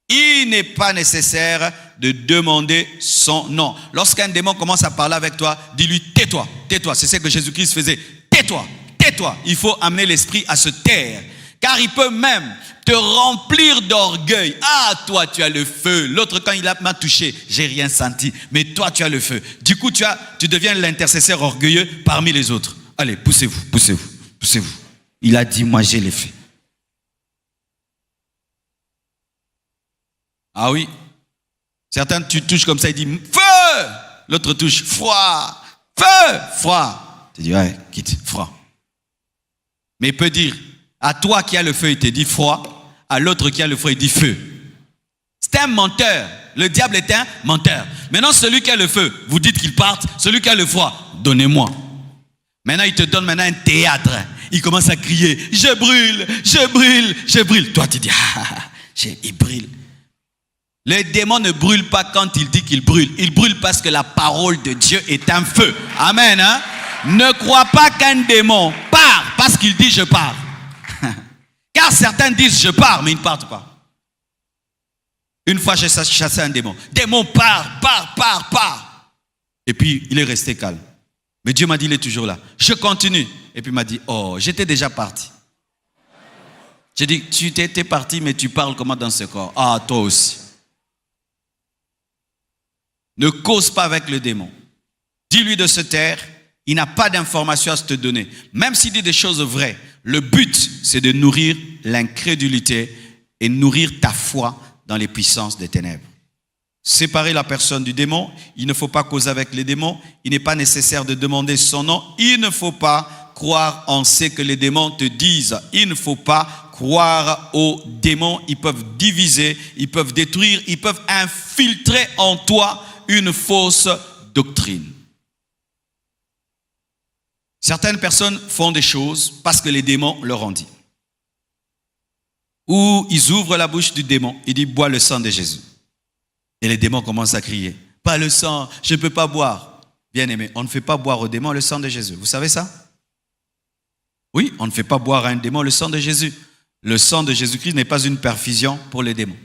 Il n'est pas nécessaire de demander son nom. Lorsqu'un démon commence à parler avec toi, dis-lui tais-toi, tais-toi. C'est ce que Jésus-Christ faisait. Tais-toi. Tais-toi, il faut amener l'esprit à se taire. Car il peut même te remplir d'orgueil. Ah, toi, tu as le feu. L'autre, quand il m'a touché, j'ai rien senti. Mais toi, tu as le feu. Du coup, tu deviens l'intercesseur orgueilleux parmi les autres. Allez, poussez-vous, poussez-vous, poussez-vous. Il a dit, moi, j'ai les faits. Ah oui. Certains, tu touches comme ça, il dit, feu. L'autre touche, froid. Feu, froid. Tu dis, ouais, quitte, froid. Mais il peut dire, à toi qui as le feu, il te dit froid. À l'autre qui a le feu, il dit feu. C'est un menteur. Le diable est un menteur. Maintenant, celui qui a le feu, vous dites qu'il parte. Celui qui a le froid, donnez-moi. Maintenant, il te donne maintenant un théâtre. Il commence à crier, je brûle, je brûle, je brûle. Toi, tu dis, il brûle. Le démon ne brûle pas quand il dit qu'il brûle. Il brûle parce que la parole de Dieu est un feu. Amen, hein? Ne crois pas qu'un démon part parce qu'il dit je pars. Car certains disent je pars, mais ils ne partent pas. Une fois j'ai chassé un démon. Démon part. Et puis il est resté calme. Mais Dieu m'a dit il est toujours là. Je continue. Et puis il m'a dit oh, j'étais déjà parti. J'ai dit tu étais parti mais tu parles comment dans ce corps? Ah, toi aussi. Ne cause pas avec le démon. Dis-lui de se taire. Il n'a pas d'informations à te donner. Même s'il dit des choses vraies, le but, c'est de nourrir l'incrédulité et nourrir ta foi dans les puissances des ténèbres. Séparer la personne du démon, il ne faut pas causer avec les démons. Il n'est pas nécessaire de demander son nom. Il ne faut pas croire en ce que les démons te disent. Il ne faut pas croire aux démons. Ils peuvent diviser, ils peuvent détruire, ils peuvent infiltrer en toi une fausse doctrine. Certaines personnes font des choses parce que les démons leur ont dit. où ils ouvrent la bouche du démon. Il dit, bois le sang de Jésus. Et les démons commencent à crier, pas le sang, je ne peux pas boire. Bien aimé, on ne fait pas boire au démon le sang de Jésus. Vous savez ça? Oui, on ne fait pas boire à un démon le sang de Jésus. Le sang de Jésus-Christ n'est pas une perfusion pour les démons.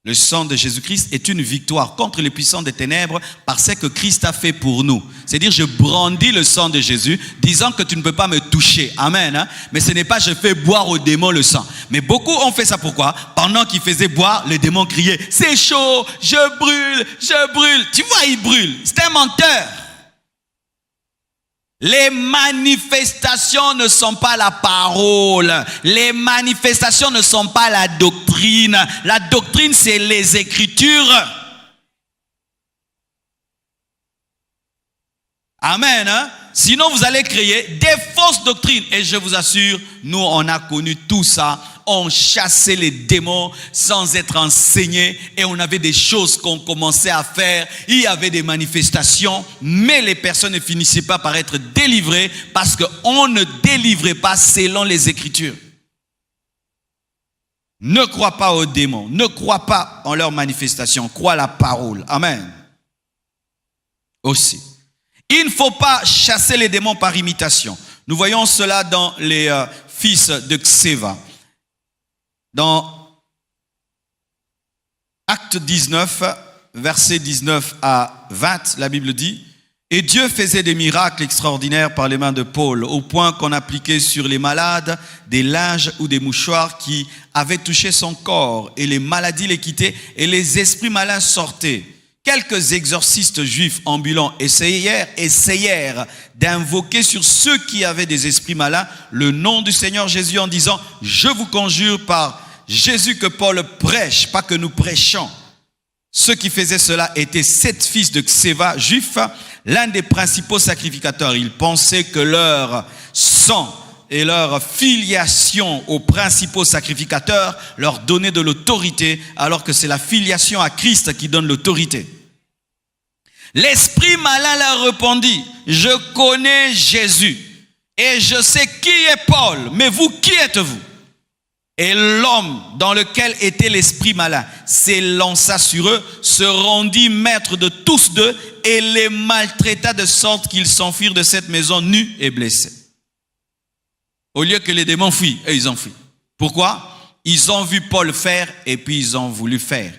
Le sang de Jésus-Christ est une victoire contre les puissants des ténèbres par ce que Christ a fait pour nous. C'est-à-dire, je brandis le sang de Jésus, disant que tu ne peux pas me toucher. Amen. Hein? Mais ce n'est pas je fais boire aux démons le sang. Mais beaucoup ont fait ça pourquoi? Pendant qu'ils faisaient boire, les démons criaient, c'est chaud, je brûle, je brûle. Tu vois, il brûle. C'est un menteur. Les manifestations ne sont pas la parole. Les manifestations ne sont pas la doctrine. La doctrine, c'est les Écritures. Amen. Hein? Sinon, vous allez créer des fausses doctrines. Et je vous assure, nous, on a connu tout ça. On chassait les démons sans être enseignés. Et on avait des choses qu'on commençait à faire. Il y avait des manifestations. Mais les personnes ne finissaient pas par être délivrées parce qu'on ne délivrait pas selon les Écritures. Ne crois pas aux démons. Ne crois pas en leurs manifestations. Crois la parole. Amen. Aussi. Il ne faut pas chasser les démons par imitation. Nous voyons cela dans les fils de Sceva. Dans Acte 19, versets 19 à 20, la Bible dit, « Et Dieu faisait des miracles extraordinaires par les mains de Paul, au point qu'on appliquait sur les malades des linges ou des mouchoirs qui avaient touché son corps, et les maladies les quittaient, et les esprits malins sortaient. Quelques exorcistes juifs ambulants essayèrent d'invoquer sur ceux qui avaient des esprits malins le nom du Seigneur Jésus en disant, « Je vous conjure par Jésus que Paul prêche, pas que nous prêchons. » Ceux qui faisaient cela étaient 7 fils de Sceva, juifs, l'un des principaux sacrificateurs. Ils pensaient que leur sang et leur filiation aux principaux sacrificateurs leur donnaient de l'autorité, alors que c'est la filiation à Christ qui donne l'autorité. L'esprit malin leur répondit, « Je connais Jésus et je sais qui est Paul, mais vous, qui êtes-vous » Et l'homme dans lequel était l'esprit malin s'élança sur eux, se rendit maître de tous deux et les maltraita de sorte qu'ils s'enfuirent de cette maison nus et blessés. Au lieu que les démons fuient, eux ils ont fui. Pourquoi? Ils ont vu Paul faire et puis ils ont voulu faire.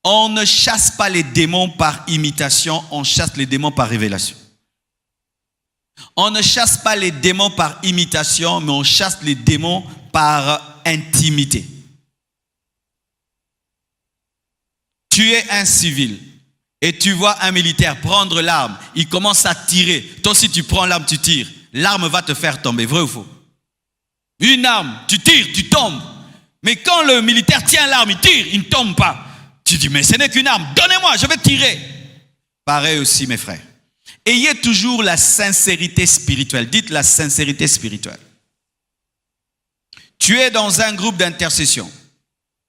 On ne chasse pas les démons par imitation, on chasse les démons par révélation. On ne chasse pas les démons par imitation, mais on chasse les démons par intimité. Tu es un civil et tu vois un militaire prendre l'arme, il commence à tirer. Toi aussi tu prends l'arme, tu tires. L'arme va te faire tomber, vrai ou faux? Une arme, tu tires, tu tombes. Mais quand le militaire tient l'arme, il tire, il ne tombe pas. Tu dis, mais ce n'est qu'une arme, donnez-moi, je vais tirer. Pareil aussi, mes frères. Ayez toujours la sincérité spirituelle. Dites la sincérité spirituelle. Tu es dans un groupe d'intercession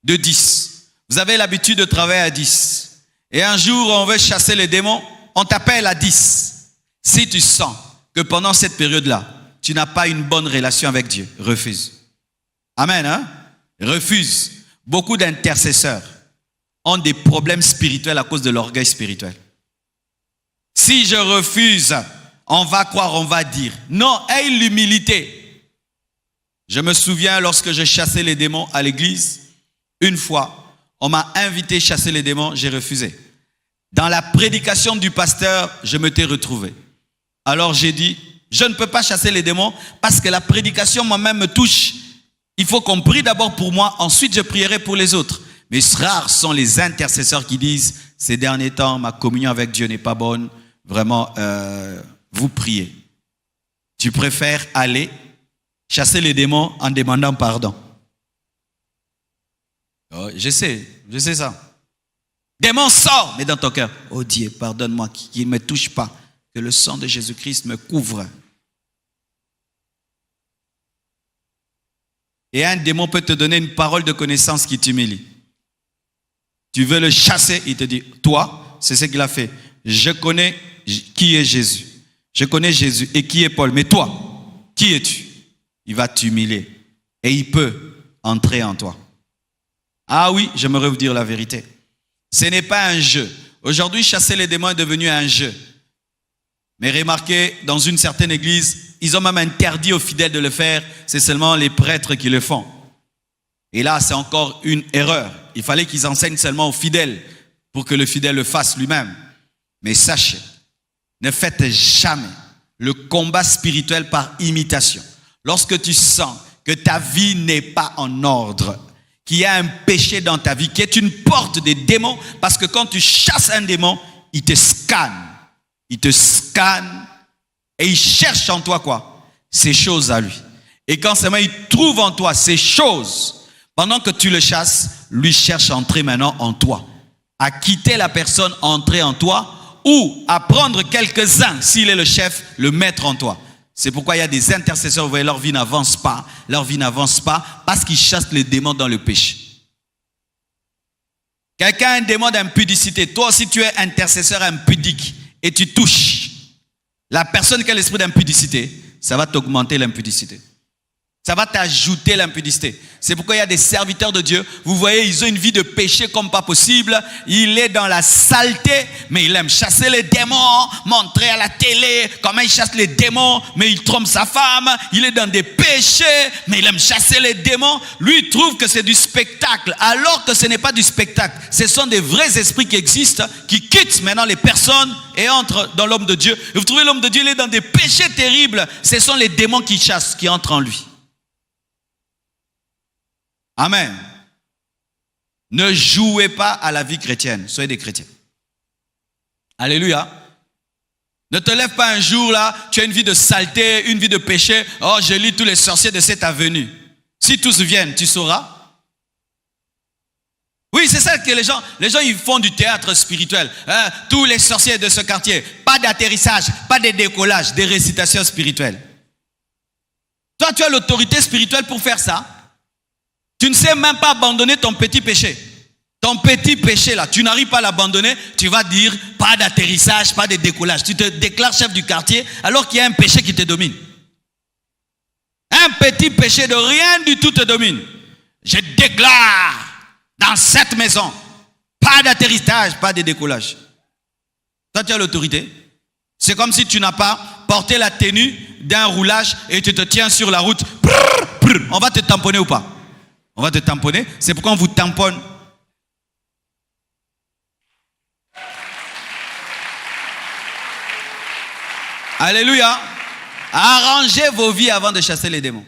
de 10. Vous avez l'habitude de travailler à 10. Et un jour, on veut chasser les démons, on t'appelle à 10. Si tu sens que pendant cette période-là, tu n'as pas une bonne relation avec Dieu, refuse. Amen, hein? Refuse. Beaucoup d'intercesseurs ont des problèmes spirituels à cause de l'orgueil spirituel. Si je refuse, on va croire, on va dire. Non, aie l'humilité. Je me souviens lorsque je chassais les démons à l'église, une fois, on m'a invité à chasser les démons, j'ai refusé. Dans la prédication du pasteur, je m'étais retrouvé. Alors j'ai dit, je ne peux pas chasser les démons parce que la prédication moi-même me touche. Il faut qu'on prie d'abord pour moi, ensuite je prierai pour les autres. Mais rares sont les intercesseurs qui disent, ces derniers temps, ma communion avec Dieu n'est pas bonne. Vraiment, vous priez. Tu préfères aller chasser les démons en demandant pardon. Oh, je sais ça. Démon sort, mais dans ton cœur, oh Dieu, pardonne-moi, qu'il ne me touche pas, que le sang de Jésus-Christ me couvre. Et un démon peut te donner une parole de connaissance qui t'humilie. Tu veux le chasser, il te dit, toi, c'est ce qu'il a fait. Je connais qui est Jésus. Je connais Jésus et qui est Paul. Mais toi, qui es-tu? Il va t'humilier. Et il peut entrer en toi. Ah oui, j'aimerais vous dire la vérité. Ce n'est pas un jeu. Aujourd'hui, chasser les démons est devenu un jeu. Mais remarquez, dans une certaine église, ils ont même interdit aux fidèles de le faire. C'est seulement les prêtres qui le font. Et là, c'est encore une erreur. Il fallait qu'ils enseignent seulement aux fidèles pour que le fidèle le fasse lui-même. Mais sachez, ne faites jamais le combat spirituel par imitation. Lorsque tu sens que ta vie n'est pas en ordre, qu'il y a un péché dans ta vie, qui est une porte des démons, parce que quand tu chasses un démon, il te scanne. Il te scanne et il cherche en toi quoi? Ces choses à lui. Et quand seulement il trouve en toi ces choses, pendant que tu le chasses, lui cherche à entrer maintenant en toi. À quitter la personne, entrer en toi, ou à prendre quelques-uns, s'il est le chef, le mettre en toi. C'est pourquoi il y a des intercesseurs, vous voyez, leur vie n'avance pas, parce qu'ils chassent les démons dans le péché. Quelqu'un a un démon d'impudicité, toi aussi tu es intercesseur impudique, et tu touches la personne qui a l'esprit d'impudicité, ça va t'augmenter l'impudicité. Ça va t'ajouter l'impudicité. C'est pourquoi il y a des serviteurs de Dieu. Vous voyez, ils ont une vie de péché comme pas possible. Il est dans la saleté, mais il aime chasser les démons, montrer à la télé comment il chasse les démons, mais il trompe sa femme. Il est dans des péchés, mais il aime chasser les démons. Lui, il trouve que c'est du spectacle, alors que ce n'est pas du spectacle. Ce sont des vrais esprits qui existent, qui quittent maintenant les personnes et entrent dans l'homme de Dieu. Et vous trouvez l'homme de Dieu, il est dans des péchés terribles. Ce sont les démons qui chassent, qui entrent en lui. Amen. Ne jouez pas à la vie chrétienne. Soyez des chrétiens. Alléluia. Ne te lève pas un jour là, tu as une vie de saleté, une vie de péché. Oh, je lis tous les sorciers de cette avenue. Si tous viennent, tu sauras. Oui, c'est ça que les gens ils font du théâtre spirituel. Tous les sorciers de ce quartier. Pas d'atterrissage, pas de décollage, des récitations spirituelles. Toi, tu as l'autorité spirituelle pour faire ça. Tu ne sais même pas abandonner ton petit péché. Ton petit péché là, tu n'arrives pas à l'abandonner, tu vas dire pas d'atterrissage, pas de décollage. Tu te déclares chef du quartier alors qu'il y a un péché qui te domine. Un petit péché de rien du tout te domine. Je déclare dans cette maison, pas d'atterrissage, pas de décollage. Toi tu as l'autorité. C'est comme si tu n'as pas porté la tenue d'un roulage et tu te tiens sur la route. On va te tamponner ou pas? On va te tamponner. C'est pourquoi on vous tamponne. Alléluia. Arrangez vos vies avant de chasser les démons.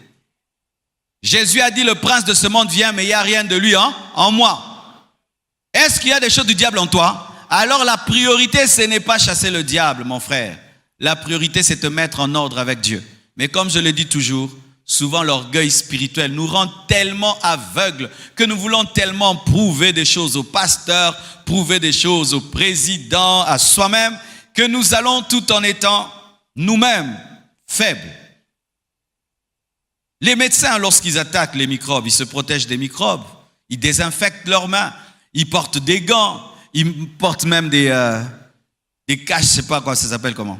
Jésus a dit, le prince de ce monde vient, mais il n'y a rien de lui en moi. Est-ce qu'il y a des choses du diable en toi? Alors la priorité, ce n'est pas chasser le diable, mon frère. La priorité, c'est te mettre en ordre avec Dieu. Mais comme je le dis toujours, souvent l'orgueil spirituel nous rend tellement aveugles que nous voulons tellement prouver des choses au pasteur, prouver des choses au président, à soi-même, que nous allons tout en étant nous-mêmes faibles. Les médecins, lorsqu'ils attaquent les microbes, ils se protègent des microbes, ils désinfectent leurs mains, ils portent des gants, ils portent même des caches, je ne sais pas quoi ça s'appelle comment.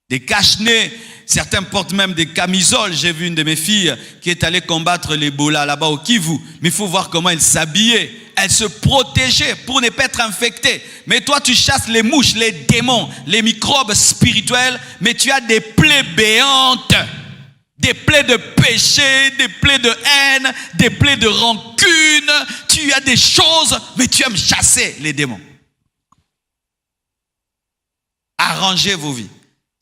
Des cache-nez, certains portent même des camisoles. J'ai vu une de mes filles qui est allée combattre l'Ebola là-bas au Kivu. Mais il faut voir comment elle s'habillait. Elle se protégeait pour ne pas être infectée. Mais toi, tu chasses les mouches, les démons, les microbes spirituels, mais tu as des plaies béantes, des plaies de péché, des plaies de haine, des plaies de rancune. Tu as des choses, mais tu aimes chasser les démons. Arrangez vos vies.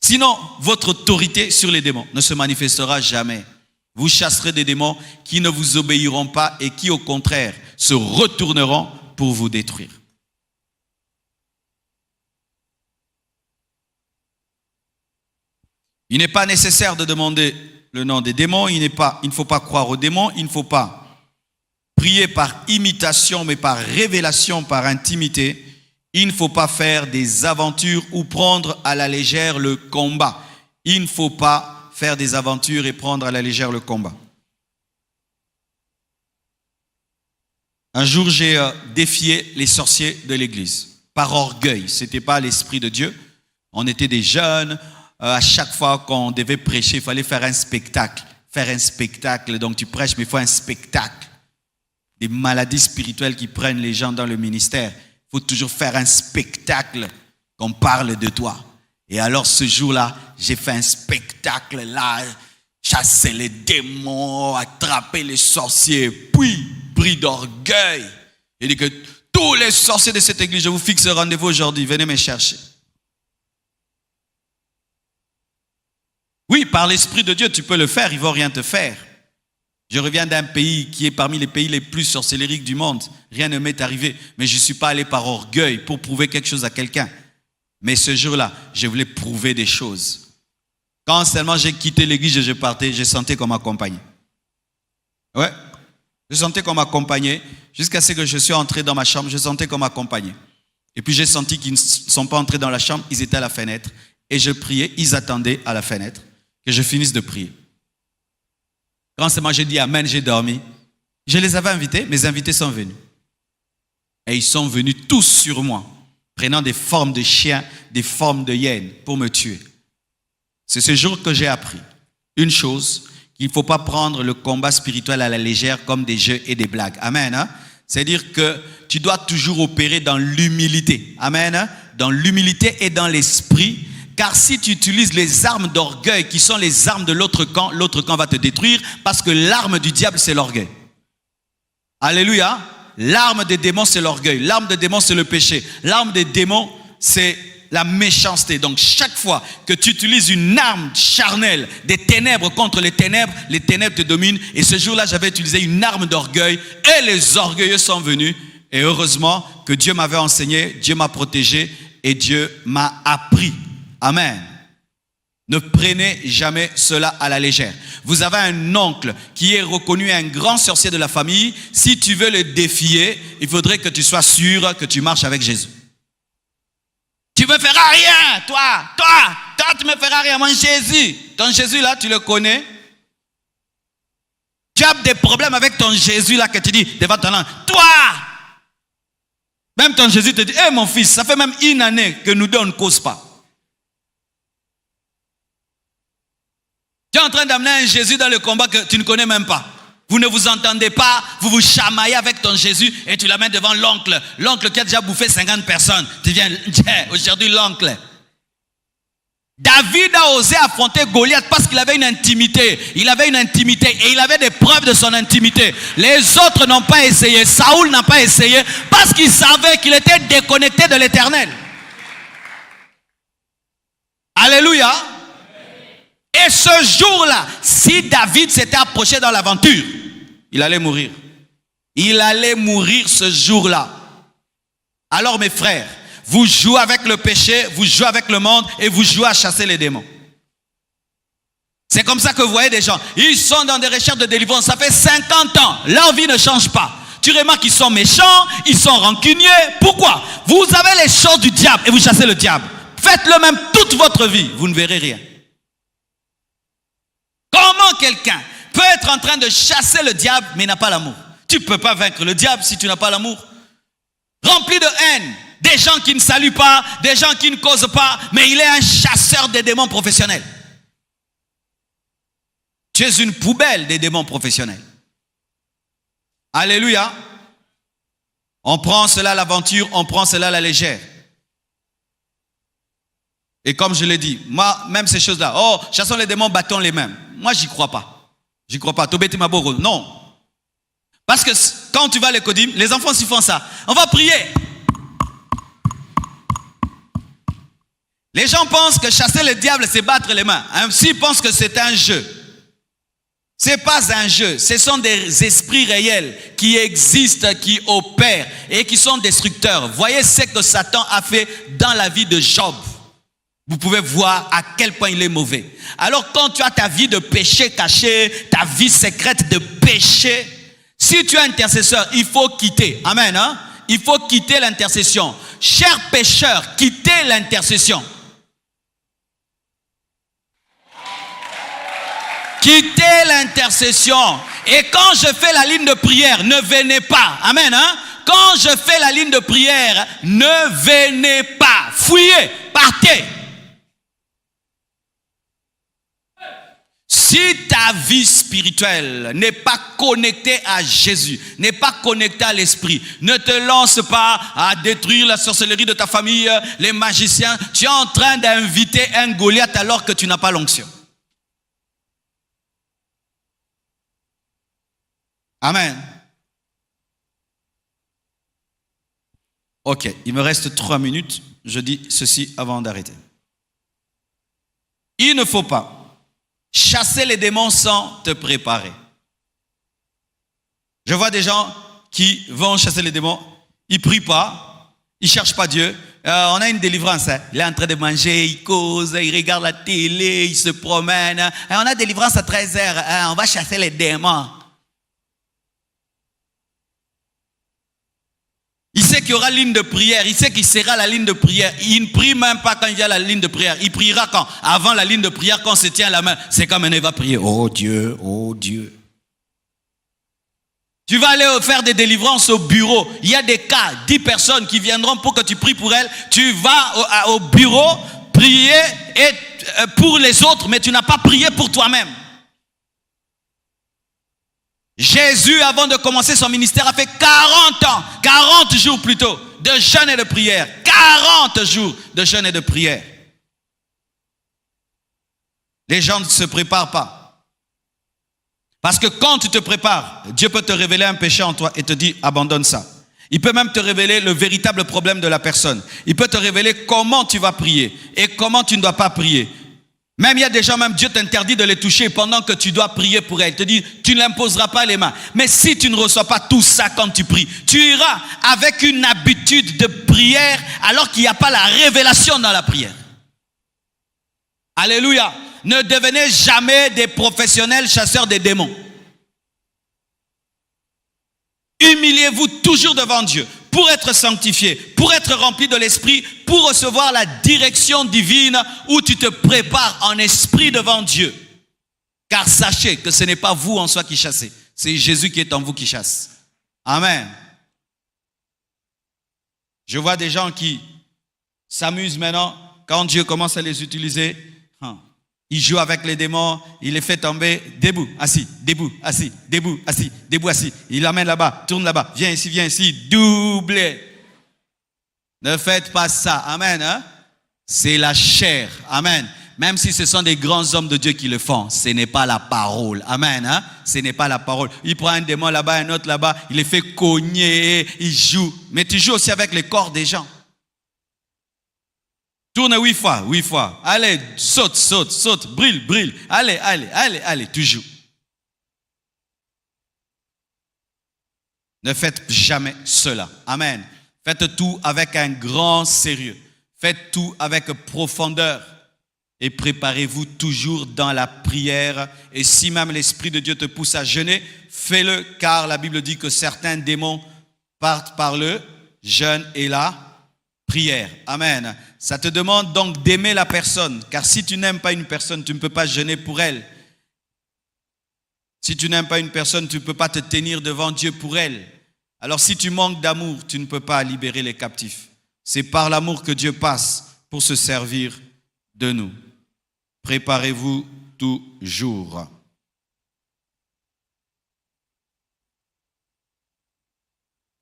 Sinon, votre autorité sur les démons ne se manifestera jamais. Vous chasserez des démons qui ne vous obéiront pas et qui, au contraire, se retourneront pour vous détruire. Il n'est pas nécessaire de demander le nom des démons. Il ne faut pas croire aux démons. Il ne faut pas prier par imitation, mais par révélation, par intimité. Il ne faut pas faire des aventures ou prendre à la légère le combat. Il ne faut pas faire des aventures et prendre à la légère le combat. Un jour, j'ai défié les sorciers de l'église par orgueil. Ce n'était pas l'esprit de Dieu. On était des jeunes. À chaque fois qu'on devait prêcher, il fallait faire un spectacle. Il faire un spectacle. Donc tu prêches, mais il faut un spectacle. Des maladies spirituelles qui prennent les gens dans le ministère. Il faut toujours faire un spectacle qu'on parle de toi. Et alors ce jour-là, j'ai fait un spectacle là, chasser les démons, attraper les sorciers, puis pris d'orgueil. Il dit que tous les sorciers de cette église, je vous fixe un rendez-vous aujourd'hui, venez me chercher. Oui, par l'Esprit de Dieu, tu peux le faire, il ne va rien te faire. Je reviens d'un pays qui est parmi les pays les plus sorcellériques du monde. Rien ne m'est arrivé, mais je ne suis pas allé par orgueil pour prouver quelque chose à quelqu'un. Mais ce jour-là, je voulais prouver des choses. Quand seulement j'ai quitté l'église et je partais, je sentais qu'on m'accompagnait. Ouais, je sentais qu'on m'accompagnait. Jusqu'à ce que je suis entré dans ma chambre, je sentais qu'on m'accompagnait. Et puis j'ai senti qu'ils ne sont pas entrés dans la chambre, ils étaient à la fenêtre. Et je priais, ils attendaient à la fenêtre que je finisse de prier. Quand seulement j'ai dit Amen, j'ai dormi. Je les avais invités, mes invités sont venus. Et ils sont venus tous sur moi, prenant des formes de chiens, des formes de hyènes pour me tuer. C'est ce jour que j'ai appris une chose, qu'il ne faut pas prendre le combat spirituel à la légère comme des jeux et des blagues. Amen. Hein? C'est-à-dire que tu dois toujours opérer dans l'humilité. Amen. Hein? Dans l'humilité et dans l'esprit. Car si tu utilises les armes d'orgueil qui sont les armes de l'autre camp va te détruire parce que l'arme du diable, c'est l'orgueil. Alléluia. L'arme des démons, c'est l'orgueil. L'arme des démons, c'est le péché. L'arme des démons, c'est la méchanceté. Donc chaque fois que tu utilises une arme charnelle des ténèbres contre les ténèbres te dominent. Et ce jour-là, j'avais utilisé une arme d'orgueil et les orgueilleux sont venus. Et heureusement que Dieu m'avait enseigné, Dieu m'a protégé et Dieu m'a appris. Amen. Ne prenez jamais cela à la légère. Vous avez un oncle qui est reconnu un grand sorcier de la famille. Si tu veux le défier, il faudrait que tu sois sûr que tu marches avec Jésus. Tu me feras rien, toi, tu me feras rien, mon Jésus. Ton Jésus là, tu le connais? Tu as des problèmes avec ton Jésus là que tu dis devant ton âme. Toi! Même ton Jésus te dit, hé mon fils, ça fait même une année que nous deux on ne cause pas. Tu es en train d'amener un Jésus dans le combat que tu ne connais même pas. Vous ne vous entendez pas, vous vous chamaillez avec ton Jésus et tu l'amènes devant l'oncle. L'oncle qui a déjà bouffé 50 personnes. Tu viens, aujourd'hui l'oncle. David a osé affronter Goliath parce qu'il avait une intimité. Il avait une intimité et il avait des preuves de son intimité. Les autres n'ont pas essayé. Saoul n'a pas essayé parce qu'il savait qu'il était déconnecté de l'Éternel. Alléluia. Et ce jour-là, si David s'était approché dans l'aventure, il allait mourir. Il allait mourir ce jour-là. Alors mes frères, vous jouez avec le péché, vous jouez avec le monde et vous jouez à chasser les démons. C'est comme ça que vous voyez des gens, ils sont dans des recherches de délivrance, ça fait 50 ans, leur vie ne change pas. Tu remarques qu'ils sont méchants, ils sont rancuniers. Pourquoi? Vous avez les choses du diable et vous chassez le diable. Faites-le même toute votre vie, vous ne verrez rien. Comment quelqu'un peut être en train de chasser le diable mais n'a pas l'amour? Tu ne peux pas vaincre le diable si tu n'as pas l'amour. Rempli de haine, des gens qui ne saluent pas, des gens qui ne causent pas, mais il est un chasseur des démons professionnels. Tu es une poubelle des démons professionnels. Alléluia. On prend cela à l'aventure, on prend cela à la légère. Et comme je l'ai dit, moi, même ces choses-là, oh, chassons les démons, battons les mains. Moi, j'y crois pas. J'y crois pas. Tobeti Maboro, non. Parce que quand tu vas à l'écodim, les enfants s'y font ça. On va prier. Les gens pensent que chasser le diable, c'est battre les mains. Ainsi, ils pensent que c'est un jeu. Ce n'est pas un jeu. Ce sont des esprits réels qui existent, qui opèrent et qui sont destructeurs. Voyez ce que Satan a fait dans la vie de Job. Vous pouvez voir à quel point il est mauvais. Alors quand tu as ta vie de péché caché, ta vie secrète de péché, si tu es intercesseur, il faut quitter. Amen. Hein? Il faut quitter l'intercession. Chers pécheurs, quittez l'intercession. Quittez l'intercession. Et quand je fais la ligne de prière, ne venez pas. Amen. Hein? Quand je fais la ligne de prière, ne venez pas. Fuyez, partez. Si Si ta vie spirituelle n'est pas connectée à Jésus, n'est pas connectée à l'esprit, ne te lance pas à détruire la sorcellerie de ta famille, les magiciens. Tu es en train d'inviter un Goliath alors que tu n'as pas l'onction. Amen. Ok, il me reste 3 minutes. Je dis ceci avant d'arrêter. Il ne faut pas chasser les démons sans te préparer. Je vois des gens qui vont chasser les démons, ils ne prient pas, ils ne cherchent pas Dieu. On a une délivrance, hein. Il est en train de manger, il cause, il regarde la télé, il se promène. On a délivrance à 13h, on va chasser les démons. Il sait qu'il y aura ligne de prière, il sait qu'il sera la ligne de prière. Il ne prie même pas quand il y a la ligne de prière. Il priera quand? Avant la ligne de prière, quand on se tient la main. C'est quand il va prier. Oh Dieu, oh Dieu. Tu vas aller faire des délivrances au bureau. Il y a des cas, 10 personnes qui viendront pour que tu pries pour elles. Tu vas au bureau prier pour les autres, mais tu n'as pas prié pour toi-même. Jésus, avant de commencer son ministère, a fait 40 ans, 40 jours plutôt, de jeûne et de prière. 40 jours de jeûne et de prière. Les gens ne se préparent pas. Parce que quand tu te prépares, Dieu peut te révéler un péché en toi et te dire abandonne ça. Il peut même te révéler le véritable problème de la personne. Il peut te révéler comment tu vas prier et comment tu ne dois pas prier. Même il y a des gens, même Dieu t'interdit de les toucher pendant que tu dois prier pour elles. Il te dit, tu ne l'imposeras pas les mains. Mais si tu ne reçois pas tout ça quand tu pries, tu iras avec une habitude de prière alors qu'il n'y a pas la révélation dans la prière. Alléluia. Ne devenez jamais des professionnels chasseurs des démons. Humiliez-vous toujours devant Dieu pour être sanctifié, pour être rempli de l'esprit, pour recevoir la direction divine où tu te prépares en esprit devant Dieu. Car sachez que ce n'est pas vous en soi qui chassez, c'est Jésus qui est en vous qui chasse. Amen. Je vois des gens qui s'amusent maintenant quand Dieu commence à les utiliser. Il joue avec les démons, il les fait tomber debout, assis, debout, assis, debout, assis, debout, assis. Il l'amène là-bas, tourne là-bas, viens ici, doublé. Ne faites pas ça, amen. Hein? C'est la chair, amen. Même si ce sont des grands hommes de Dieu qui le font, ce n'est pas la parole, amen. Hein? Ce n'est pas la parole. Il prend un démon là-bas, un autre là-bas, il les fait cogner, il joue. Mais tu joues aussi avec les corps des gens. Tourne 8 fois. Allez, saute, brille. Allez, tu joues. Ne faites jamais cela. Amen. Faites tout avec un grand sérieux. Faites tout avec profondeur. Et préparez-vous toujours dans la prière. Et si même l'Esprit de Dieu te pousse à jeûner, fais-le, car la Bible dit que certains démons partent par le jeûne et la prière. Amen. Ça te demande donc d'aimer la personne, car si tu n'aimes pas une personne, tu ne peux pas jeûner pour elle. Si tu n'aimes pas une personne, tu ne peux pas te tenir devant Dieu pour elle. Alors si tu manques d'amour, tu ne peux pas libérer les captifs. C'est par l'amour que Dieu passe pour se servir de nous. Préparez-vous toujours.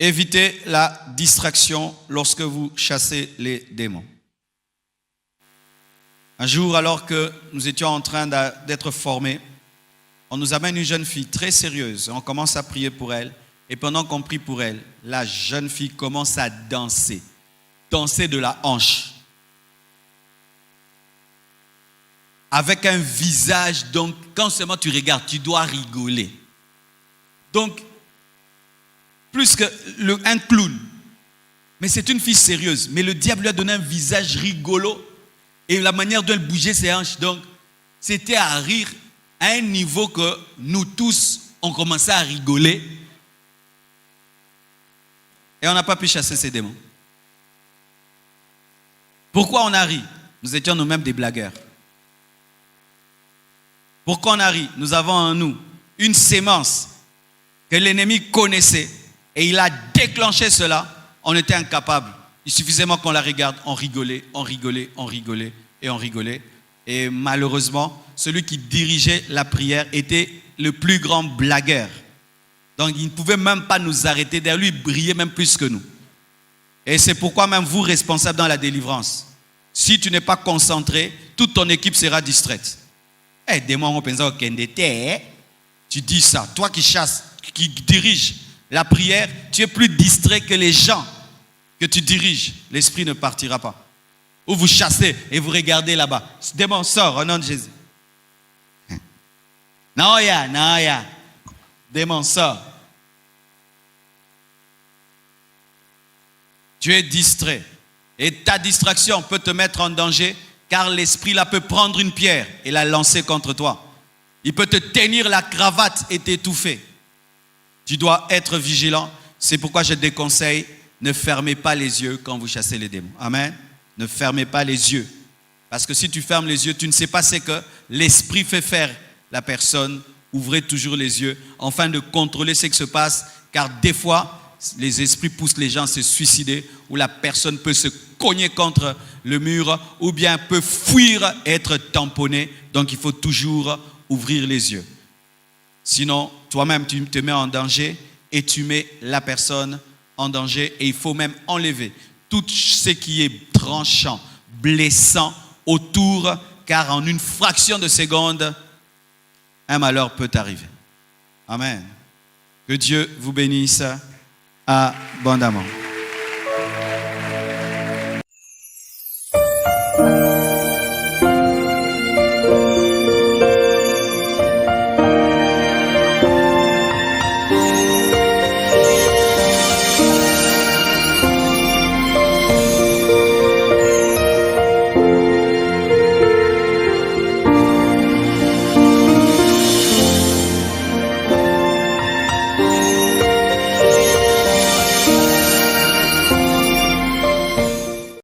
Évitez la distraction lorsque vous chassez les démons. Un jour, alors que nous étions en train d'être formés, on nous amène une jeune fille très sérieuse. On commence à prier pour elle. Et pendant qu'on prie pour elle, la jeune fille commence à danser. Danser de la hanche. Avec un visage, donc, quand seulement tu regardes, tu dois rigoler. Donc, plus qu'un clown. Mais c'est une fille sérieuse. Mais le diable lui a donné un visage rigolo. Et la manière dont elle bougeait ses hanches. Donc, c'était à rire à un niveau que nous tous, on commençait à rigoler. Et on n'a pas pu chasser ces démons. Pourquoi on a ri? Nous étions nous-mêmes des blagueurs. Pourquoi on a ri? Nous avons en nous une sémence que l'ennemi connaissait. Et il a déclenché cela. On était incapables. Il suffisait qu'on la regarde, on rigolait. Et malheureusement, celui qui dirigeait la prière était le plus grand blagueur. Donc il ne pouvait même pas nous arrêter. Derrière lui, il brillait même plus que nous. Et c'est pourquoi même vous, responsables dans la délivrance, si tu n'es pas concentré, toute ton équipe sera distraite. Eh, démon, on pense au Kendete. Tu dis ça. Toi qui chasses, qui dirige la prière, tu es plus distrait que les gens que tu diriges. L'esprit ne partira pas. Ou vous chassez et vous regardez là-bas. Démon, sort au nom de Jésus. Non, ya. Démon, sort. Tu es distrait. Et ta distraction peut te mettre en danger, car l'esprit là peut prendre une pierre et la lancer contre toi. Il peut te tenir la cravate et t'étouffer. Tu dois être vigilant. C'est pourquoi je te déconseille, ne fermez pas les yeux quand vous chassez les démons. Amen. Ne fermez pas les yeux. Parce que si tu fermes les yeux, tu ne sais pas ce que l'esprit fait faire la personne. Ouvrez toujours les yeux afin de contrôler ce qui se passe, car des fois, les esprits poussent les gens à se suicider, ou la personne peut se cogner contre le mur, ou bien peut fuir et être tamponnée. Donc il faut toujours ouvrir les yeux. Sinon, toi-même, tu te mets en danger et tu mets la personne en danger. Et il faut même enlever tout ce qui est tranchant, blessant autour, car en une fraction de seconde, un malheur peut arriver. Amen. Que Dieu vous bénisse abondamment.